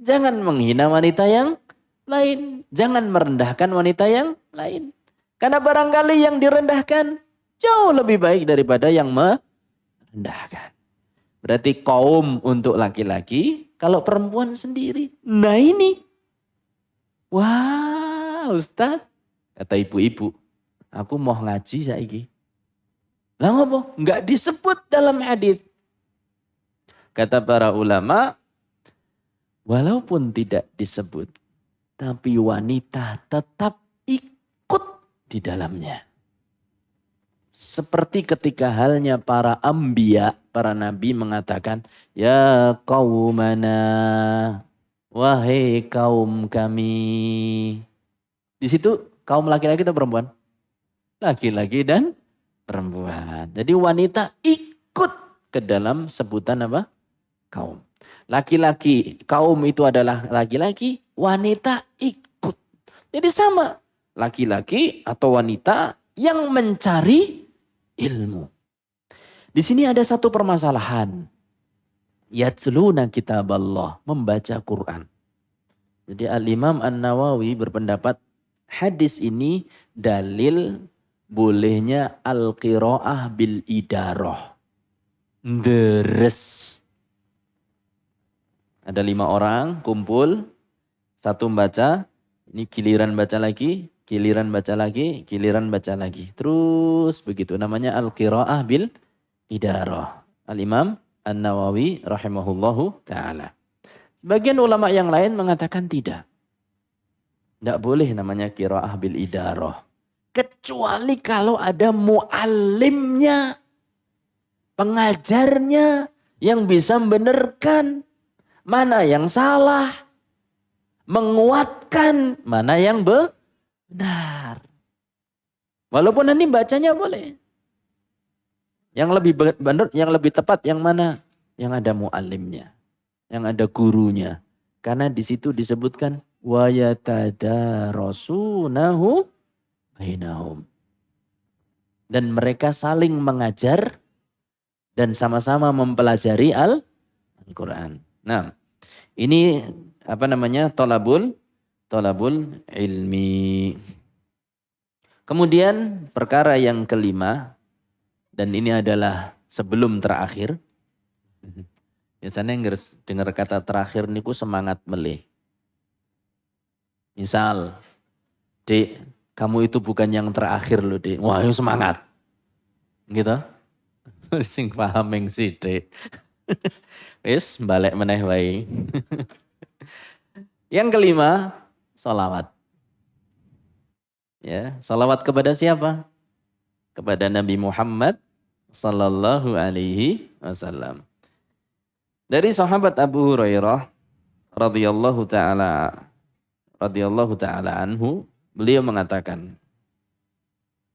jangan menghina wanita yang lain, jangan merendahkan wanita yang lain. Karena barangkali yang direndahkan jauh lebih baik daripada yang merendahkan. Berarti kaum untuk laki-laki, kalau perempuan sendiri. Nah ini, wah Ustaz, kata ibu-ibu, aku mau ngaji saiki. Lah ngopo? Enggak disebut dalam hadis. Kata para ulama, walaupun tidak disebut, tapi wanita tetap ikut di dalamnya. Seperti ketika halnya para anbiya, para nabi mengatakan, ya qaumana, wahai kaum kami. Di situ kaum laki-laki atau perempuan? Laki-laki dan perempuan. Jadi wanita ikut ke dalam sebutan apa? Kaum. Laki-laki, kaum itu adalah laki-laki, wanita ikut. Jadi sama, laki-laki atau wanita yang mencari ilmu. Di sini ada satu permasalahan. Yatluna kitaballah, membaca Quran. Jadi Al-Imam An-Nawawi berpendapat hadis ini dalil bolehnya al-qiraah bil idarah. Deres. Ada 5 orang kumpul, satu membaca, ini giliran baca lagi, giliran baca lagi, giliran baca lagi. Terus begitu. Namanya al-qiraah bil idarah. Al-Imam An-Nawawi rahimahullahu ta'ala. Sebagian ulama yang lain mengatakan tidak. Tidak boleh namanya qiraah bil idarah. Kecuali kalau ada muallimnya, pengajarnya yang bisa membenarkan mana yang salah, menguatkan mana yang benar. Walaupun nanti bacanya boleh. Yang lebih benar, yang lebih tepat yang mana? Yang ada muallimnya, yang ada gurunya. Karena di situ disebutkan wa yatadarasunahu bainahum. Dan mereka saling mengajar dan sama-sama mempelajari Al-Quran. Nah, ini apa namanya? Tolabul ilmi. Kemudian perkara yang kelima, dan ini adalah sebelum terakhir. Biasanya yang dengar kata terakhir niku semangat melih. Misal, Dek, kamu itu bukan yang terakhir loh, Dek. Wah, yuk semangat. Gitu. Sing paham yang sithik. Wis balik meneh wae. Yang kelima, sholawat. Ya, sholawat kepada siapa? Kepada Nabi Muhammad sallallahu alaihi wasallam. Dari sahabat Abu Hurairah radhiyallahu taala anhu, beliau mengatakan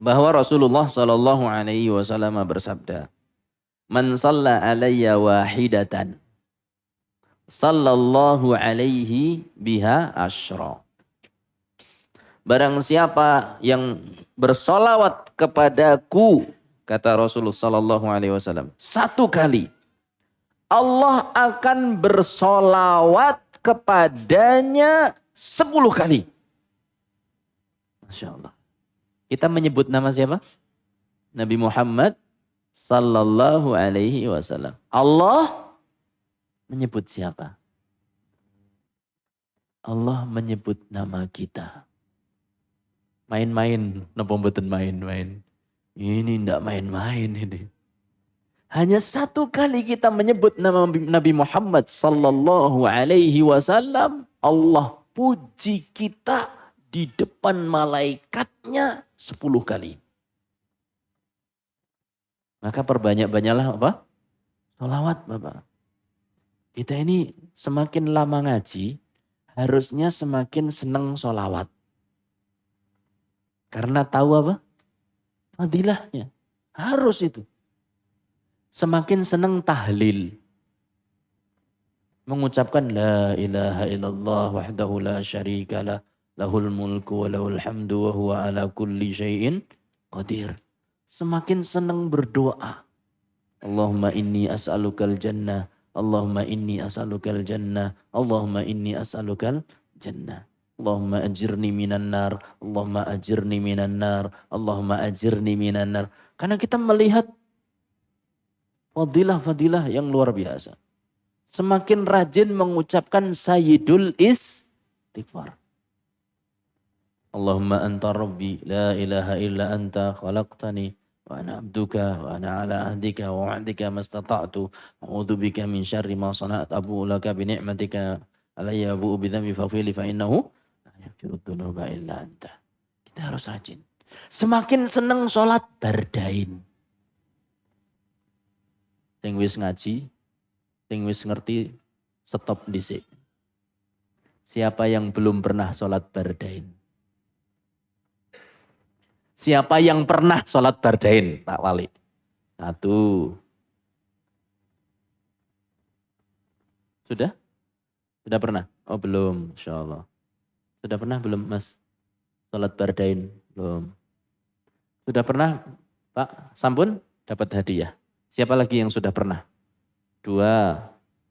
bahwa Rasulullah sallallahu alaihi wasallam bersabda, "Man shalla alayya wahidatan sallallahu alaihi biha asyra." Barang siapa yang bersolawat kepadaku, kata Rasulullah sallallahu alaihi wasallam, satu kali, Allah akan bersolawat kepadanya 10 kali. Masya Allah. Kita menyebut nama siapa? Nabi Muhammad sallallahu alaihi wasallam. Allah menyebut siapa? Allah menyebut nama kita. Main-main, napa mboten main-main. Ini ndak main-main ini. Hanya satu kali kita menyebut nama Nabi Muhammad sallallahu alaihi wasallam, Allah puji kita di depan malaikatnya 10 kali. Maka perbanyak-banyaklah apa? Sholawat, Bapak. Kita ini semakin lama ngaji, harusnya semakin senang sholawat. Karena tahu apa? Fadilahnya. Harus itu. Semakin senang tahlil. Mengucapkan la ilaha illallah wahdahu la syarikalah. Lahul mulku wa lahul hamdu wa huwa ala kulli syai'in qadir. Semakin senang berdoa. Allahumma inni as'alukal jannah. Allahumma inni as'alukal jannah. Allahumma inni as'alukal jannah. Allahumma ajirni minan nar. Allahumma ajirni minan nar. Allahumma ajirni minan nar. Karena kita melihat fadilah-fadilah yang luar biasa. Semakin rajin mengucapkan sayyidul istighfar. Allahumma anta rabbi la ilaha illa anta khalaqtani wa ana abduka wa ana ala ahdika wa wa'dika mastata'tu a'udzu bika min syarri ma sana'tu abu'u laka bi ni'matika alayya abu'u bi dhanbi faghfirli fa innahu la yaghfiru dzunuba illa anta. Kita harus rajin. Semakin senang sholat bardain. Sing wis ngaji, sing wis ngerti, stop dhisik. Siapa yang belum pernah sholat bardain? Siapa yang pernah sholat bardain? Tak wali. 1. Sudah? Sudah pernah? Oh belum, insya Allah. Sudah pernah belum mas? Sholat bardain? Belum. Sudah pernah Pak? Sampun dapat hadiah. Siapa lagi yang sudah pernah? 2.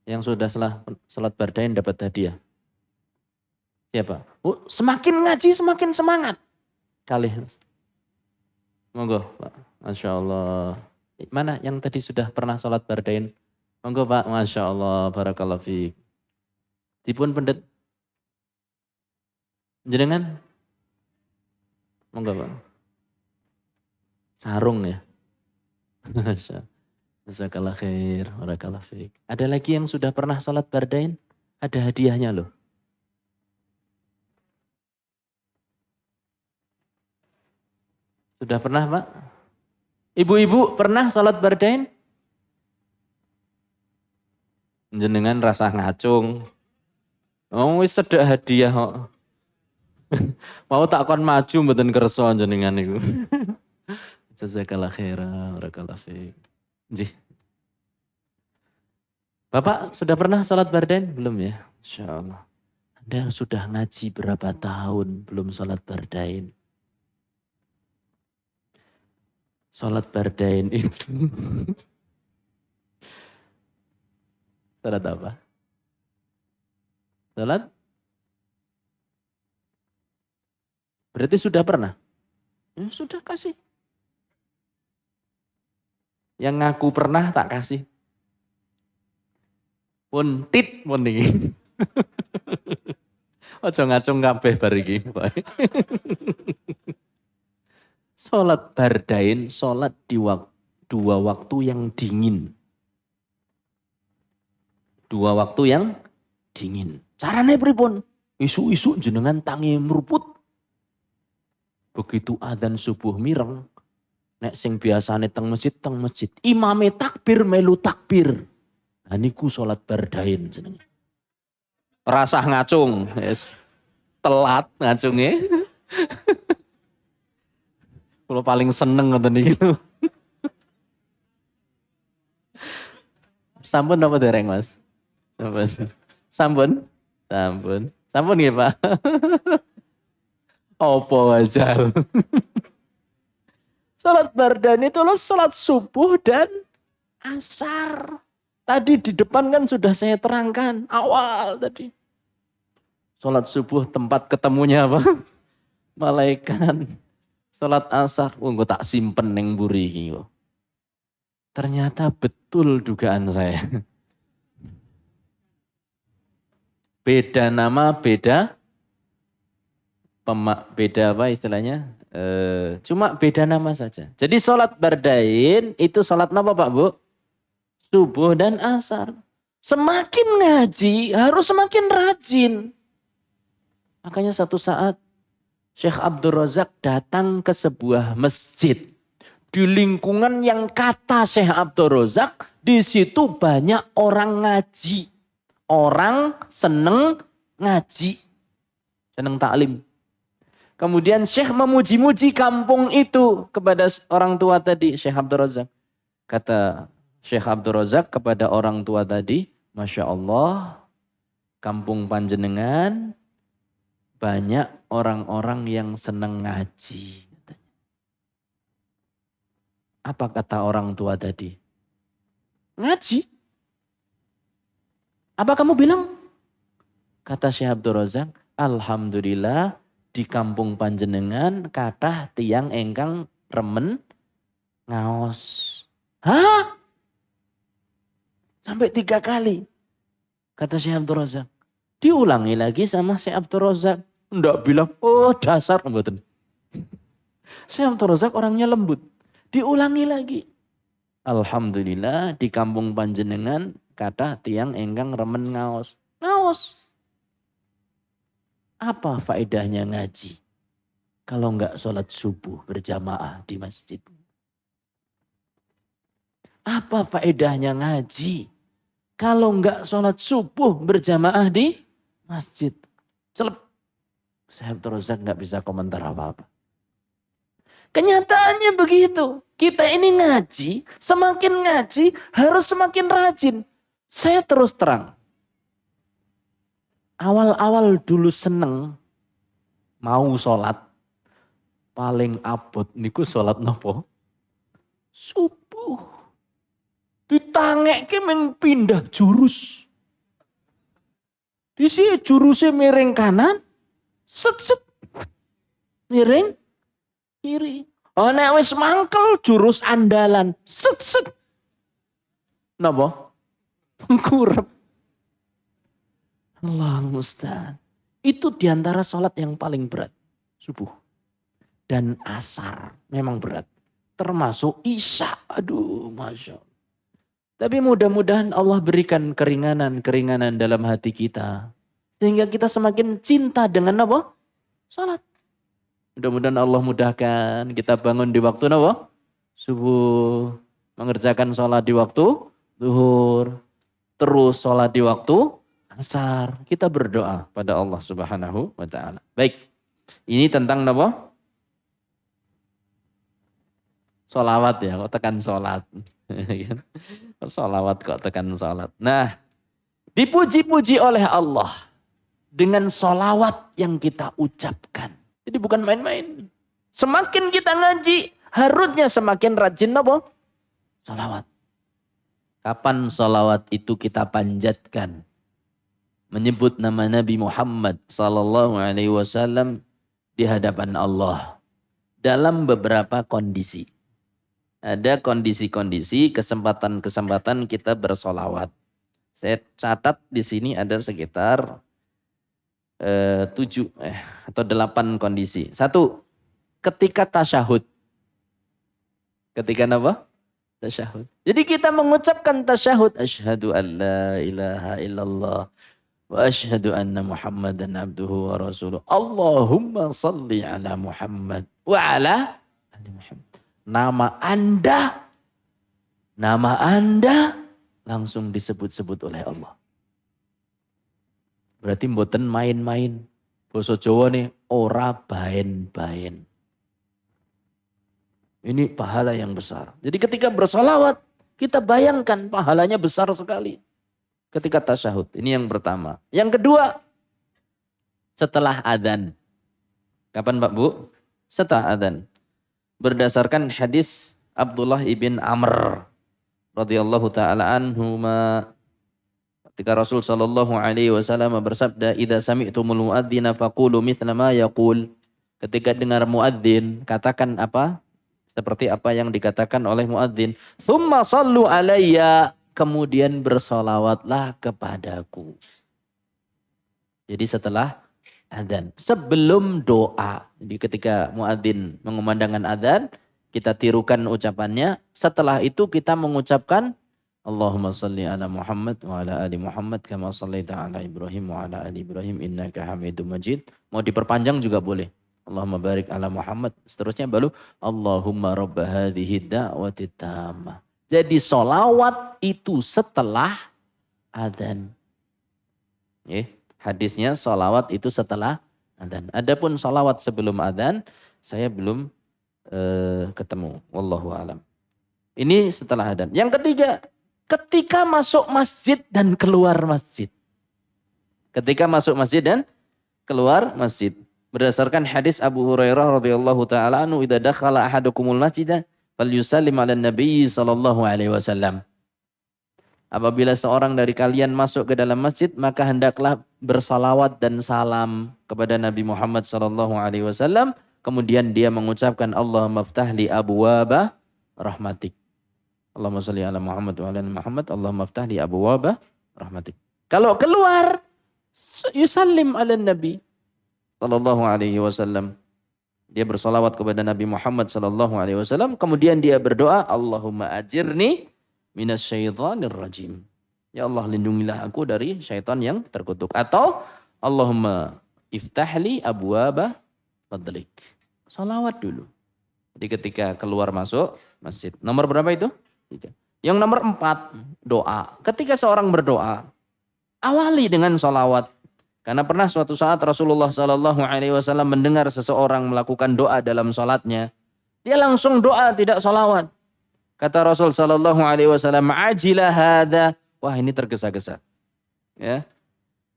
Yang sudah sholat bardain dapat hadiah. Siapa? Oh, semakin ngaji semakin semangat. Kali. Monggo Pak. Masya Allah. Mana yang tadi sudah pernah sholat bardain? Monggo Pak. Masya Allah. Barakallahu fiik. Dipun pendet. Jenengan? Monggo Pak. Sarung ya. Jazakallah khair, barakallah fiik. Ada lagi yang sudah pernah sholat bardain? Ada hadiahnya loh. Sudah pernah Pak? Ibu-ibu pernah sholat bardain? Jenengan rasa ngacung. Oh wis sedak hadiah kok. Mau tak kon maju mboten kersa jenengan niku. Jazakallah khairan, barakallah fiik. Nggih. Bapak sudah pernah sholat bardain? Belum ya? Insyaallah. Anda sudah ngaji berapa tahun belum sholat bardain? Sholat bardain itu. Sholat apa? Sholat? Berarti sudah pernah? Ya, sudah kasih. Yang ngaku pernah tak kasih. Puntit pun ini. Ojo ngacung kabeh bar iki. Salat bardain, salat di dua waktu yang dingin. Dua waktu yang dingin. Carane pripun? Isu-isu jenengan tangi meruput. Begitu adzan subuh mireng, nek sing biasane teng masjid. Imame takbir melu takbir. Nah niku salat bardain jenenge. Rasah ngacung, yes. Telat ngacungnya. Kalau paling seneng ngoten iki. Sampun apa dereng, Mas? Sampun. Sampun? Sampun. Sampun nggih, Pak. Opo aja. Salat bardan itu loh salat subuh dan asar. Tadi di depan kan sudah saya terangkan awal tadi. Salat subuh tempat ketemunya apa? Malaikat. Salat asar, gue tak simpen neng buri iki. Ternyata betul dugaan saya. Beda nama, beda apa istilahnya? Cuma beda nama saja. Jadi sholat bardain itu sholat apa Pak Bu? Subuh dan asar. Semakin ngaji harus semakin rajin. Makanya satu saat Syekh Abdul Razak datang ke sebuah masjid. Di lingkungan yang kata Syekh Abdul Razak, di situ banyak orang ngaji. Orang seneng ngaji. Seneng taklim. Kemudian Syekh memuji-muji kampung itu kepada orang tua tadi, Syekh Abdul Razak. Kata Syekh Abdul Razak kepada orang tua tadi, Masya Allah, kampung panjenengan banyak orang-orang yang seneng ngaji. Apa kata orang tua tadi? Ngaji. Apa kamu bilang? Kata Syekh Abdul Razak, Alhamdulillah di kampung panjenengan kathah tiang engkang remen ngaos. Hah? Sampai 3 kali. Kata Syekh Abdul Razak. Diulangi lagi sama Syekh Abdul Razak. Nggak bilang, oh dasar. Mboten. Syekh Abdul Razak orangnya lembut. Diulangi lagi. Alhamdulillah di kampung panjenengan kathah tiang engkang remen ngaos. Ngaos. Apa faedahnya ngaji? Kalau enggak sholat subuh berjamaah di masjid. Apa faedahnya ngaji? Kalau enggak sholat subuh berjamaah di masjid. Celep. Saya terus enggak bisa komentar apa-apa. Kenyataannya begitu. Kita ini ngaji, semakin ngaji harus semakin rajin. Saya terus terang. Awal-awal dulu seneng mau sholat. Paling abot niku sholat nopo? Subuh. Ditangek men pindah jurus. Di sini jurusnya miring kanan, set miring kiri. Oh nek wis mangkel jurus andalan, set napa? Kurep. Allah musta'an. Itu diantara sholat yang paling berat. Subuh. dan asar. Memang berat. Termasuk isya. Aduh, Masya Allah. Tapi mudah-mudahan Allah berikan keringanan-keringanan dalam hati kita. Sehingga kita semakin cinta dengan apa? Salat. Mudah-mudahan Allah mudahkan kita bangun di waktu apa? Subuh. Mengerjakan sholat di waktu zuhur. Terus sholat di waktu asar. Kita berdoa pada Allah Subhanahu wa ta'ala. Baik. Ini tentang apa? Sholawat ya, kok tekan sholat. Sholawat kok tekan sholat. Nah, dipuji-puji oleh Allah dengan sholawat yang kita ucapkan. Jadi bukan main-main. Semakin kita ngaji, harusnya semakin rajin apa? Sholawat. Kapan sholawat itu kita panjatkan? Menyebut nama Nabi Muhammad sallallahu alaihi wasallam di hadapan Allah dalam beberapa kondisi. Ada kondisi-kondisi, kesempatan-kesempatan kita bersolawat. Saya catat di sini ada sekitar 7 atau 8 kondisi. 1, ketika tasyahud. Ketika apa? Tasyahud. Jadi kita mengucapkan tasyahud. Asyhadu an la ilaha illallah. Wa asyhadu anna Muhammadan abduhu wa rasuluh. Allahumma salli ala Muhammad wa ala ali Muhammad. Nama Anda langsung disebut-sebut oleh Allah. Berarti mboten main-main. Basa Jawa nih ora baen-baen. Ini pahala yang besar. Jadi ketika bersolawat, kita bayangkan pahalanya besar sekali. Ketika tasyahud, ini yang pertama. Yang kedua, setelah adzan. Kapan Pak Bu? Setelah adzan. Berdasarkan hadis Abdullah ibn Amr radhiyallahu taala anhuma, ketika Rasul sallallahu alaihi wasallam bersabda, "Idza sami'tumul muadzina faqulu mithla ma yaqul." Ketika dengar muadzin, katakan apa? Seperti apa yang dikatakan oleh muadzin. "Tsumma shallu alayya." Kemudian bersolawatlah kepadaku. Jadi setelah adzan, sebelum doa. Jadi ketika muadzin mengumandangkan adzan, kita tirukan ucapannya. Setelah itu kita mengucapkan Allahumma salli ala Muhammad wa ala ali Muhammad kama shallaita ala Ibrahim wa ala ali Ibrahim innaka Hamidum Majid. Mau diperpanjang juga boleh. Allahumma barik ala Muhammad. Seterusnya baru Allahumma rabb hadhihi da'wati tammah. Jadi solawat itu setelah adzan. Hadisnya solawat itu setelah adzan. Adapun solawat sebelum adzan, saya belum ketemu. Wallahu alam. Ini setelah adzan. Yang ketiga, ketika masuk masjid dan keluar masjid. Ketika masuk masjid dan keluar masjid. Berdasarkan hadis Abu Hurairah radhiyallahu taala anhu, "Idza dakhala ahadukumul masjid falyusallim 'alan nabiy sallallahu alaihi wasallam." Apabila seorang dari kalian masuk ke dalam masjid, maka hendaklah bersalawat dan salam kepada Nabi Muhammad sallallahu alaihi wasallam. Kemudian dia mengucapkan Allahumma ftahli abwaba rahmatik. Allahumma shalli ala Muhammad wa ala Muhammad. Allahumma ftahli abwaba rahmatik. Kalau keluar, yusallim ala Nabi sallallahu alaihi wasallam. Dia bersolawat kepada Nabi Muhammad sallallahu alaihi wasallam. Kemudian dia berdoa, Allahumma ajirni minasyaitonir rajim. Ya Allah, lindungilah aku dari syaitan yang terkutuk. Atau Allahumma iftahli abwaba fadlik. Salawat dulu. Jadi ketika keluar masuk masjid. Nomor berapa itu? 3. Yang nomor 4, doa. Ketika seorang berdoa, awali dengan salawat. Karena pernah suatu saat Rasulullah sallallahu alaihi wasallam mendengar seseorang melakukan doa dalam salatnya. Dia langsung doa, tidak salawat. Kata Rasul sallallahu alaihi wasallam, "Ajila hadza." Wah, ini tergesa-gesa. Ya.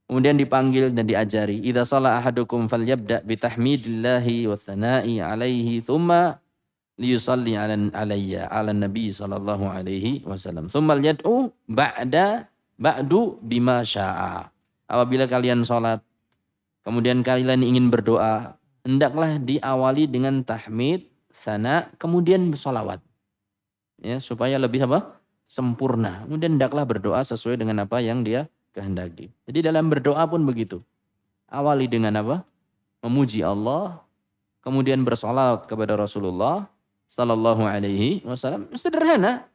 Kemudian dipanggil dan diajari, "Idza shalla ahadukum falyabda bi tahmidillahi wa tsana'i alaihi, tsumma liyusalli alayya ala nabi sallallahu alaihi wasallam. Tsumma yad'u ba'du bima syaa." Apabila kalian sholat, kemudian kalian ingin berdoa, hendaklah diawali dengan tahmid, sana, kemudian sholawat. Ya, supaya lebih apa? Sempurna. Kemudian hendaklah berdoa sesuai dengan apa yang dia kehendaki. Jadi dalam berdoa pun begitu. Awali dengan apa? Memuji Allah. kemudian bersolawat kepada Rasulullah sallallahu alaihi wasallam, sederhana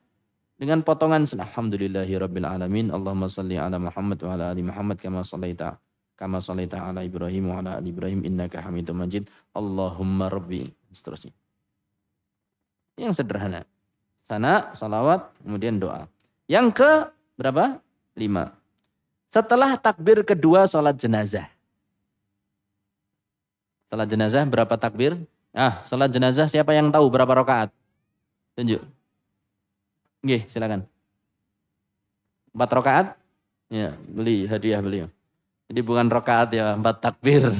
dengan potongan alhamdulillahirabbil alamin, Allahumma shalli ala Muhammad wa ala ali Muhammad kama shallaita ala Ibrahim wa ala ali Ibrahim innaka Hamidum Majid. Allahumma rabbi, seterusnya. Yang sederhana. Sana salawat kemudian doa. Yang ke berapa? 5. Setelah takbir kedua salat jenazah. Salat jenazah berapa takbir? Salat jenazah siapa yang tahu berapa rakaat? Tunjuk. Nggih, silakan. 4 rakaat? Ya, beli hadiah beliau. Jadi bukan rakaat ya, 4 takbir.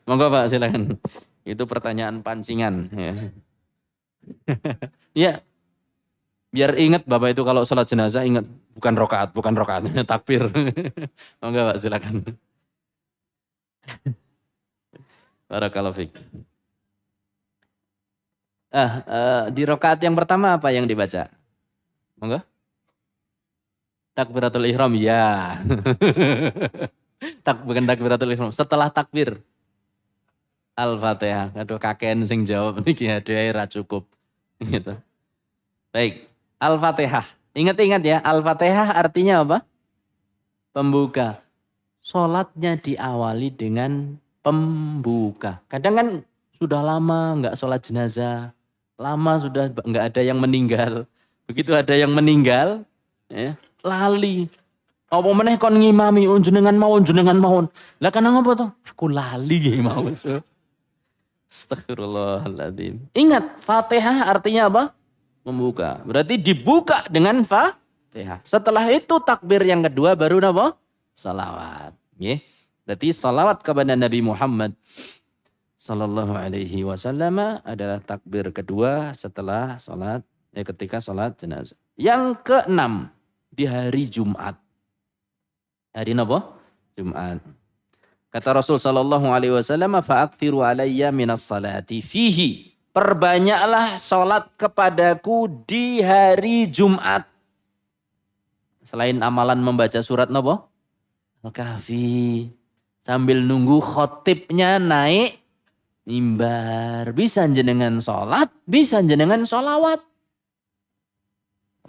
Monggo Pak, silakan. Itu pertanyaan pancingan. Ya. Ya, biar ingat Bapak itu kalau sholat jenazah ingat bukan rakaat, takbir. Monggo Pak, silakan. Barakallahu fiik. Di rakaat yang pertama apa yang dibaca? Monggo. Takbiratul ihram ya. Bukan takbiratul ihram, setelah takbir. Al-Fatihah. Aduh kaken sing jawab niki hadiah ra cukup. Gitu. Baik, Al-Fatihah. Ingat-ingat ya, Al-Fatihah artinya apa? Pembuka. Sholatnya diawali dengan pembuka. Kadang kan sudah lama nggak sholat jenazah, lama sudah nggak ada yang meninggal. Begitu ada yang meninggal, ya, lali. Apa meneh kon ngimami jenengan mawon. Lah kan apa tuh? Aku lali nggih mawon. Astagfirullahaladzim. Ingat, Fatihah artinya apa? Membuka. Berarti dibuka dengan Fatihah. Setelah itu takbir yang kedua baru apa? Salawat. Nggih. Berarti salawat kepada Nabi Muhammad sallallahu alaihi wasallam adalah takbir kedua setelah salat ketika salat jenazah. Yang keenam di hari Jumat. Hari apa? Jumat. Kata Rasul sallallahu alaihi wasallam, "Fa'aktsiru alayya minas salati fihi." Perbanyaklah salat kepadaku di hari Jumat. Selain amalan membaca surat napa? Al-Kahfi. Sambil nunggu khotibnya naik mimbar. Bisa jenengan salat, bisa jenengan sholawat.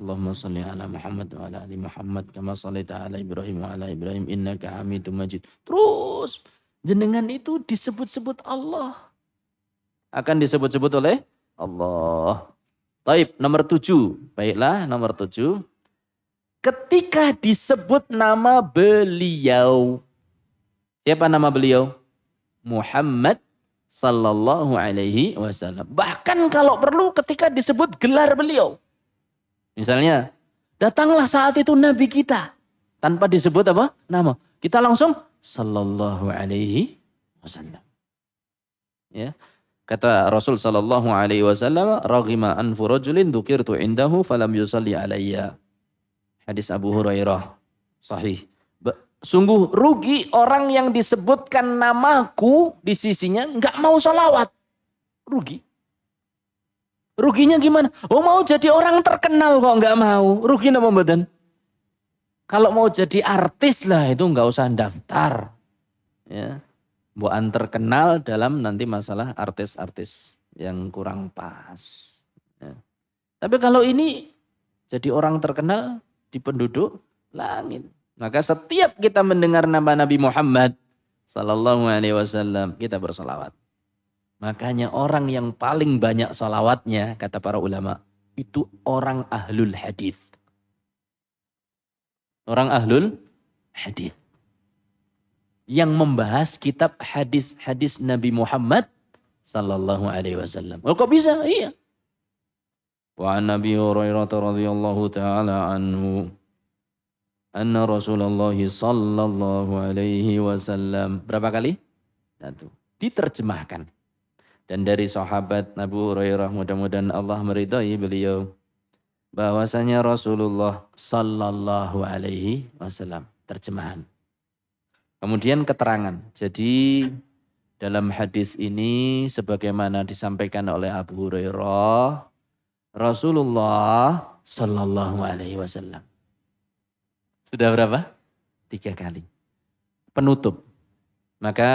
Allahumma shalli ala Muhammad wa ala ali Muhammad kama shallaita ala Ibrahim wa ala Ibrahim innaka Hamidum Majid. Terus jenengan itu disebut-sebut Allah. Akan disebut-sebut oleh Allah. Taib nomor 7. Baiklah, nomor 7. Ketika disebut nama beliau. Siapa nama beliau? Muhammad sallallahu alaihi wasallam. Bahkan kalau perlu ketika disebut gelar beliau. Misalnya, datanglah saat itu Nabi kita. Tanpa disebut apa? Nama. Kita langsung sallallahu alaihi wasallam. Ya. Kata Rasul sallallahu alaihi wasallam, "Raghima anfu rajulin dzukirtu indahu falam yusalli alayya." Hadis Abu Hurairah. Sahih. Sungguh rugi orang yang disebutkan namaku di sisinya enggak mau sholawat. Rugi. Ruginya gimana? Oh mau jadi orang terkenal kok nggak mau. Rugi apa mboten? Kalau mau jadi artis lah itu nggak usah daftar. Ya. Bukan terkenal dalam nanti masalah artis-artis yang kurang pas. Ya. Tapi kalau ini jadi orang terkenal di penduduk langit. Maka setiap kita mendengar nama Nabi Muhammad sallallahu alaihi wasallam kita bersolawat. Makanya orang yang paling banyak salawatnya, kata para ulama, itu orang ahlul hadis. Orang ahlul hadis. Yang membahas kitab hadis-hadis Nabi Muhammad sallallahu alaihi wasallam. Oh kok bisa? Iya. Wa an Nabi Hurairah radhiyallahu taala anhu anna Rasulullah sallallahu alaihi wasallam. Berapa kali? 1. Diterjemahkan. Dan dari sahabat Abu Hurairah, mudah-mudahan Allah meridai beliau, bahwasanya Rasulullah sallallahu alaihi wasallam. Terjemahan. Kemudian keterangan. Jadi dalam hadis ini sebagaimana disampaikan oleh Abu Hurairah, Rasulullah sallallahu alaihi wasallam. Sudah berapa? 3 kali. Penutup. Maka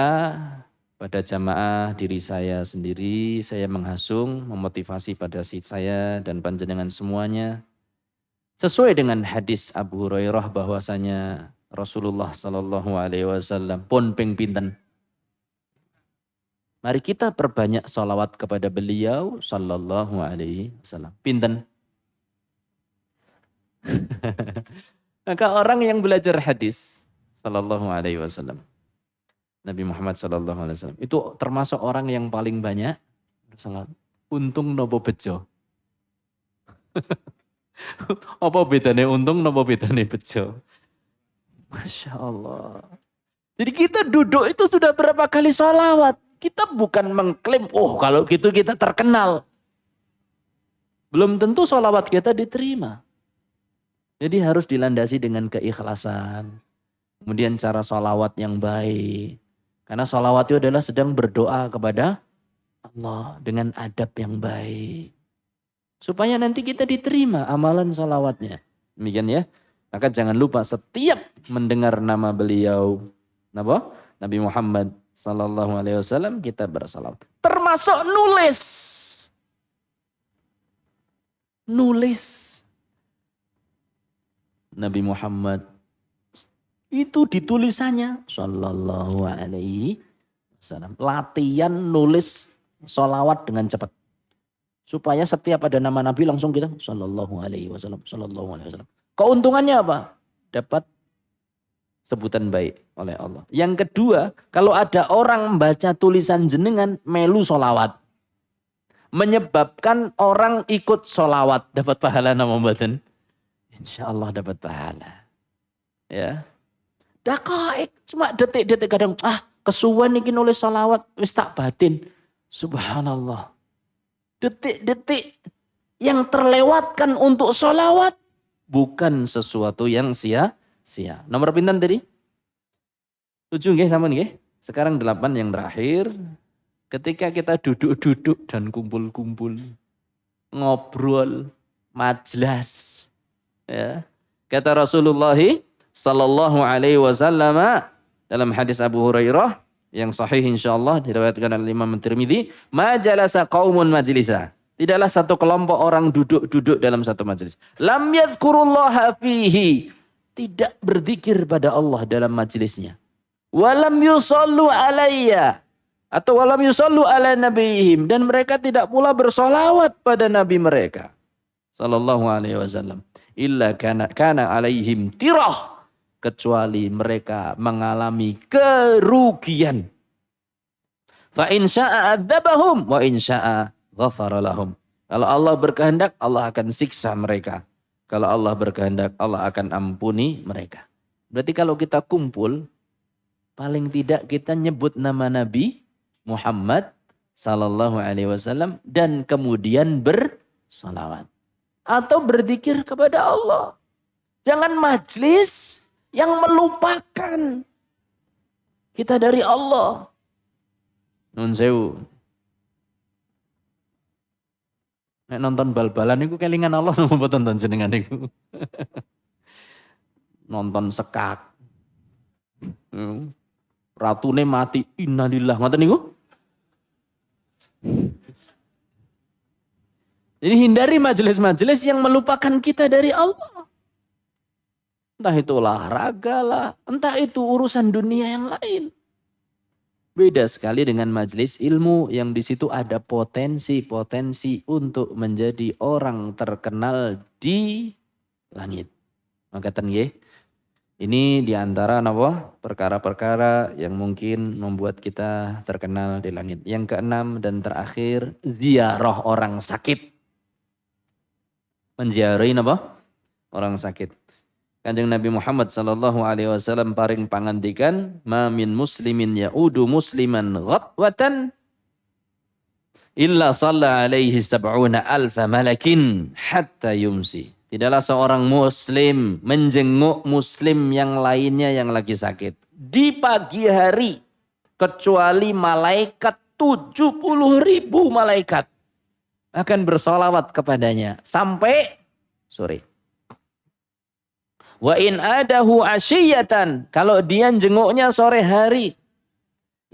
pada jamaah diri saya sendiri, saya menghasung, memotivasi pada saya dan panjenengan semuanya. Sesuai dengan hadis Abu Hurairah bahwasanya Rasulullah Sallallahu Alaihi Wasallam pun ping pinten. Mari kita perbanyak salawat kepada beliau Sallallahu Alaihi Wasallam. Pinten. Maka orang yang belajar hadis Sallallahu Alaihi Wasallam, Nabi Muhammad Sallallahu Alaihi Wasallam itu termasuk orang yang paling banyak salat. Untung nopo bejo. Apa bedanya untung nopo bedanya bejo? Masya Allah. Jadi kita duduk itu sudah berapa kali sholawat. Kita bukan mengklaim, oh kalau gitu kita terkenal. Belum tentu sholawat kita diterima. Jadi harus dilandasi dengan keikhlasan. Kemudian cara sholawat yang baik. Karena sholawat itu adalah sedang berdoa kepada Allah dengan adab yang baik. Supaya nanti kita diterima amalan sholawatnya. Demikian ya. Maka jangan lupa setiap mendengar nama beliau, Nabi Muhammad Sallallahu Alaihi Wasallam, kita bersalawat. Termasuk nulis. Nulis. Nabi Muhammad itu ditulisannya Sallallahu Alaihi Wasallam. Latihan nulis sholawat dengan cepat. Supaya setiap ada nama Nabi langsung kita Sallallahu Alaihi Wasallam, Sallallahu Alaihi Wasallam. Keuntungannya apa? Dapat sebutan baik oleh Allah. Yang kedua, kalau ada orang membaca tulisan jenengan melu sholawat, menyebabkan orang ikut sholawat, dapat pahala nama mboten? Insya Allah dapat pahala. Ya, dakaik cuma detik-detik kadang kesuwen iki nulis sholawat wis tak batin. Subhanallah. Detik-detik yang terlewatkan untuk sholawat bukan sesuatu yang sia-sia. Nomor pinten tadi? 7 nggih sampean nggih. Sekarang 8 yang terakhir. Ketika kita duduk-duduk dan kumpul-kumpul, ngobrol, majlas, ya. Kata Rasulullah Sallallahu Alaihi Wasallam dalam hadis Abu Hurairah yang sahih insyaallah diriwayatkan oleh Imam Tirmidzi, majalasa qaumun majlisa. Tidaklah satu kelompok orang duduk-duduk dalam satu majelis. Lam yadhkurullaha fihi. Tidak berzikir pada Allah dalam majelisnya. Walam yusallu alayya. Atau walam yusallu ala nabiyihim. Dan mereka tidak pula bersolawat pada nabi mereka. Sallallahu alaihi wasallam. Illa kana alaihim tirah. Kecuali mereka mengalami kerugian. Fa in sya'a adzabahum wa in sya'a ghafara lahum. Kalau Allah berkehendak, Allah akan siksa mereka. Kalau Allah berkehendak, Allah akan ampuni mereka. Berarti kalau kita kumpul, paling tidak kita nyebut nama Nabi Muhammad Sallallahu Alaihi Wasallam dan kemudian bersalawat atau berzikir kepada Allah. Jangan majlis yang melupakan kita dari Allah. Nun sewu. Nek nonton bal-balan niku kelingan Allah napa mboten nonton jenengan niku. Nonton sekak. Ratune mati innalillah ngoten niku. Jadi hindari majelis-majelis yang melupakan kita dari Allah. Entah itu olahraga lah, entah itu urusan dunia yang lain. Beda sekali dengan majelis ilmu yang di situ ada potensi-potensi untuk menjadi orang terkenal di langit. Maka nggih. Ini diantara perkara-perkara yang mungkin membuat kita terkenal di langit. Yang keenam dan terakhir, ziarah orang sakit. Menziarahi orang sakit. Kanjeng Nabi Muhammad sallallahu alaihi wasallam paring pangandikan, "Ma min muslimin ya'udu musliman ghatwatan illa shalla alaihi sab'una alfa malakin hatta yumsi." Tidaklah seorang muslim menjenguk muslim yang lainnya yang lagi sakit di pagi hari kecuali malaikat 70.000 malaikat akan bersolawat kepadanya sampai sore. Wa in adahu asyiyatan, kalau dia jenguknya sore hari,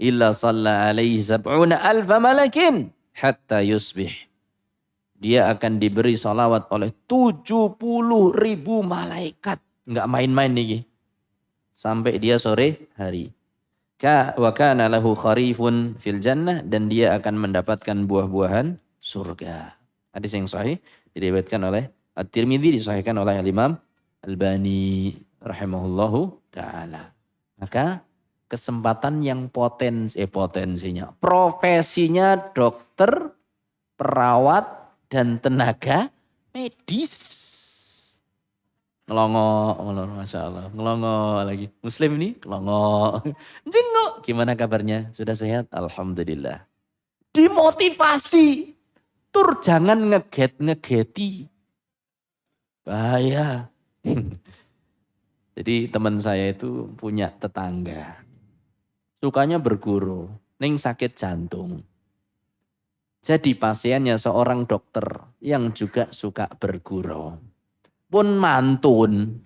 illa shalla alaihi sab'una alfa malakin hatta yusbih. Dia akan diberi salawat oleh 70.000 malaikat. Enggak main-main nih. Sampai dia sore hari. Wa kana lahu kharifun fil jannah, dan dia akan mendapatkan buah-buahan surga. Hadis yang sahih diriwayatkan oleh At-Tirmidzi, disahihkan oleh Imam Albani rahimahullahu taala. Maka kesempatan yang potensinya, profesinya dokter, perawat dan tenaga medis. Ngelongo, Masya Allah. Ngelongo lagi. Muslim ini ngelongo. Jenguk. Gimana kabarnya? Sudah sehat? Alhamdulillah. Dimotivasi. Tur jangan ngegeti. Bahaya. Jadi teman saya itu punya tetangga. Sukanya berguru. Ning sakit jantung. Jadi pasiennya seorang dokter yang juga suka berguru. Pun mantun.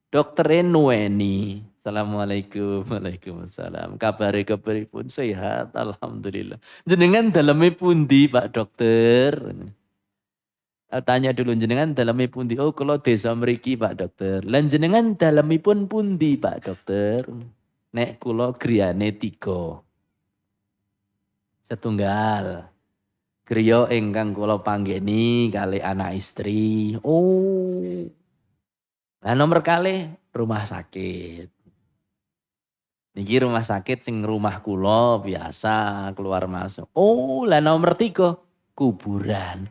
Dokter nuweni. Assalamualaikum. Waalaikumsalam. Kabari pun sehat. Alhamdulillah. Jenengan daleme pundi Pak Dokter? Tanya dulu, jenengan daleme pundi? Oh kalau desa mriki Pak Dokter. Lan jenengan dalemipun pundi Pak Dokter? Nek kula griyane 3. Setunggal. Griya ingkang kula panggeni kali anak istri. Oh. Nah nomor kali rumah sakit. Niki rumah sakit sing rumah kula biasa keluar masuk. Oh, lah nomor 3 kuburan.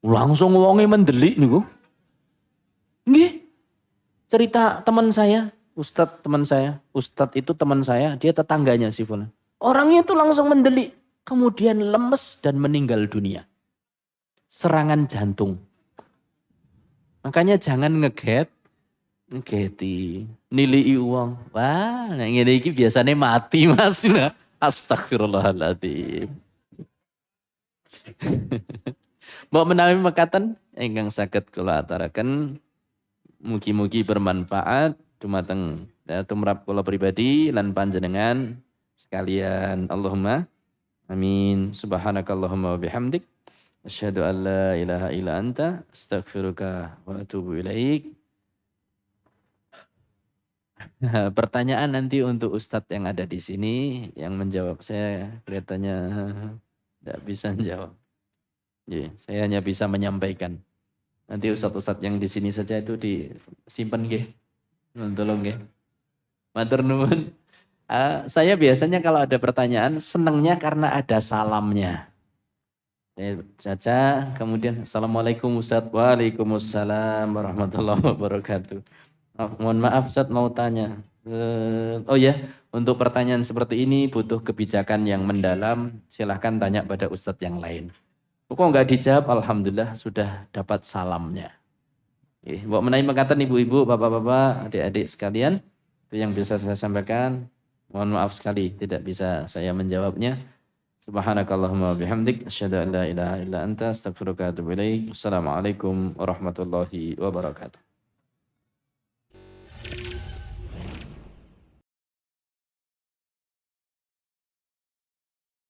Langsung wonge mendelik niku. Nggih. Cerita teman saya, Ustadz itu teman saya, dia tetangganya sih Fulan. Orangnya itu langsung mendelik, kemudian lemes dan meninggal dunia. Serangan jantung. Makanya jangan ngegeti, nilai uang. Wah, nek ngene iki biasanya mati Mas. Astagfirullahaladzim. Mbok menawi mekaten ingkang saged kula aturaken, mugi-mugi bermanfaat dumateng tumrap kula pribadi lan panjenengan sekalian. Allahumma amin. Subhanakallahumma wa bihamdik asyhadu an la ilaha illa anta astaghfiruka wa atubu ilaik. Pertanyaan nanti untuk Ustadz yang ada di sini yang menjawab. Saya kelihatannya tidak bisa menjawab. Saya hanya bisa menyampaikan. Nanti Ustadz-Ustadz yang di sini saja itu disimpan nggih. Tolong nggih. Matur nuwun. Saya biasanya kalau ada pertanyaan senangnya karena ada salamnya. Saya caca, kemudian Assalamualaikum Ustadz. Waalaikumsalam warahmatullahi wabarakatuh. Mohon maaf Ustadz mau tanya. Oh ya, untuk pertanyaan seperti ini butuh kebijakan yang mendalam. Silahkan tanya pada Ustadz yang lain. Kok nggak dijawab? Alhamdulillah sudah dapat salamnya. Mbok menawi mengatakan ibu-ibu, bapak-bapak, adik-adik sekalian, itu yang bisa saya sampaikan. Mohon maaf sekali tidak bisa saya menjawabnya. Subhanakallahumma bihamdik asyhadu an la ilaha illa anta astaghfiruka wa atubu ilaik. Assalamualaikum warahmatullahi wabarakatuh.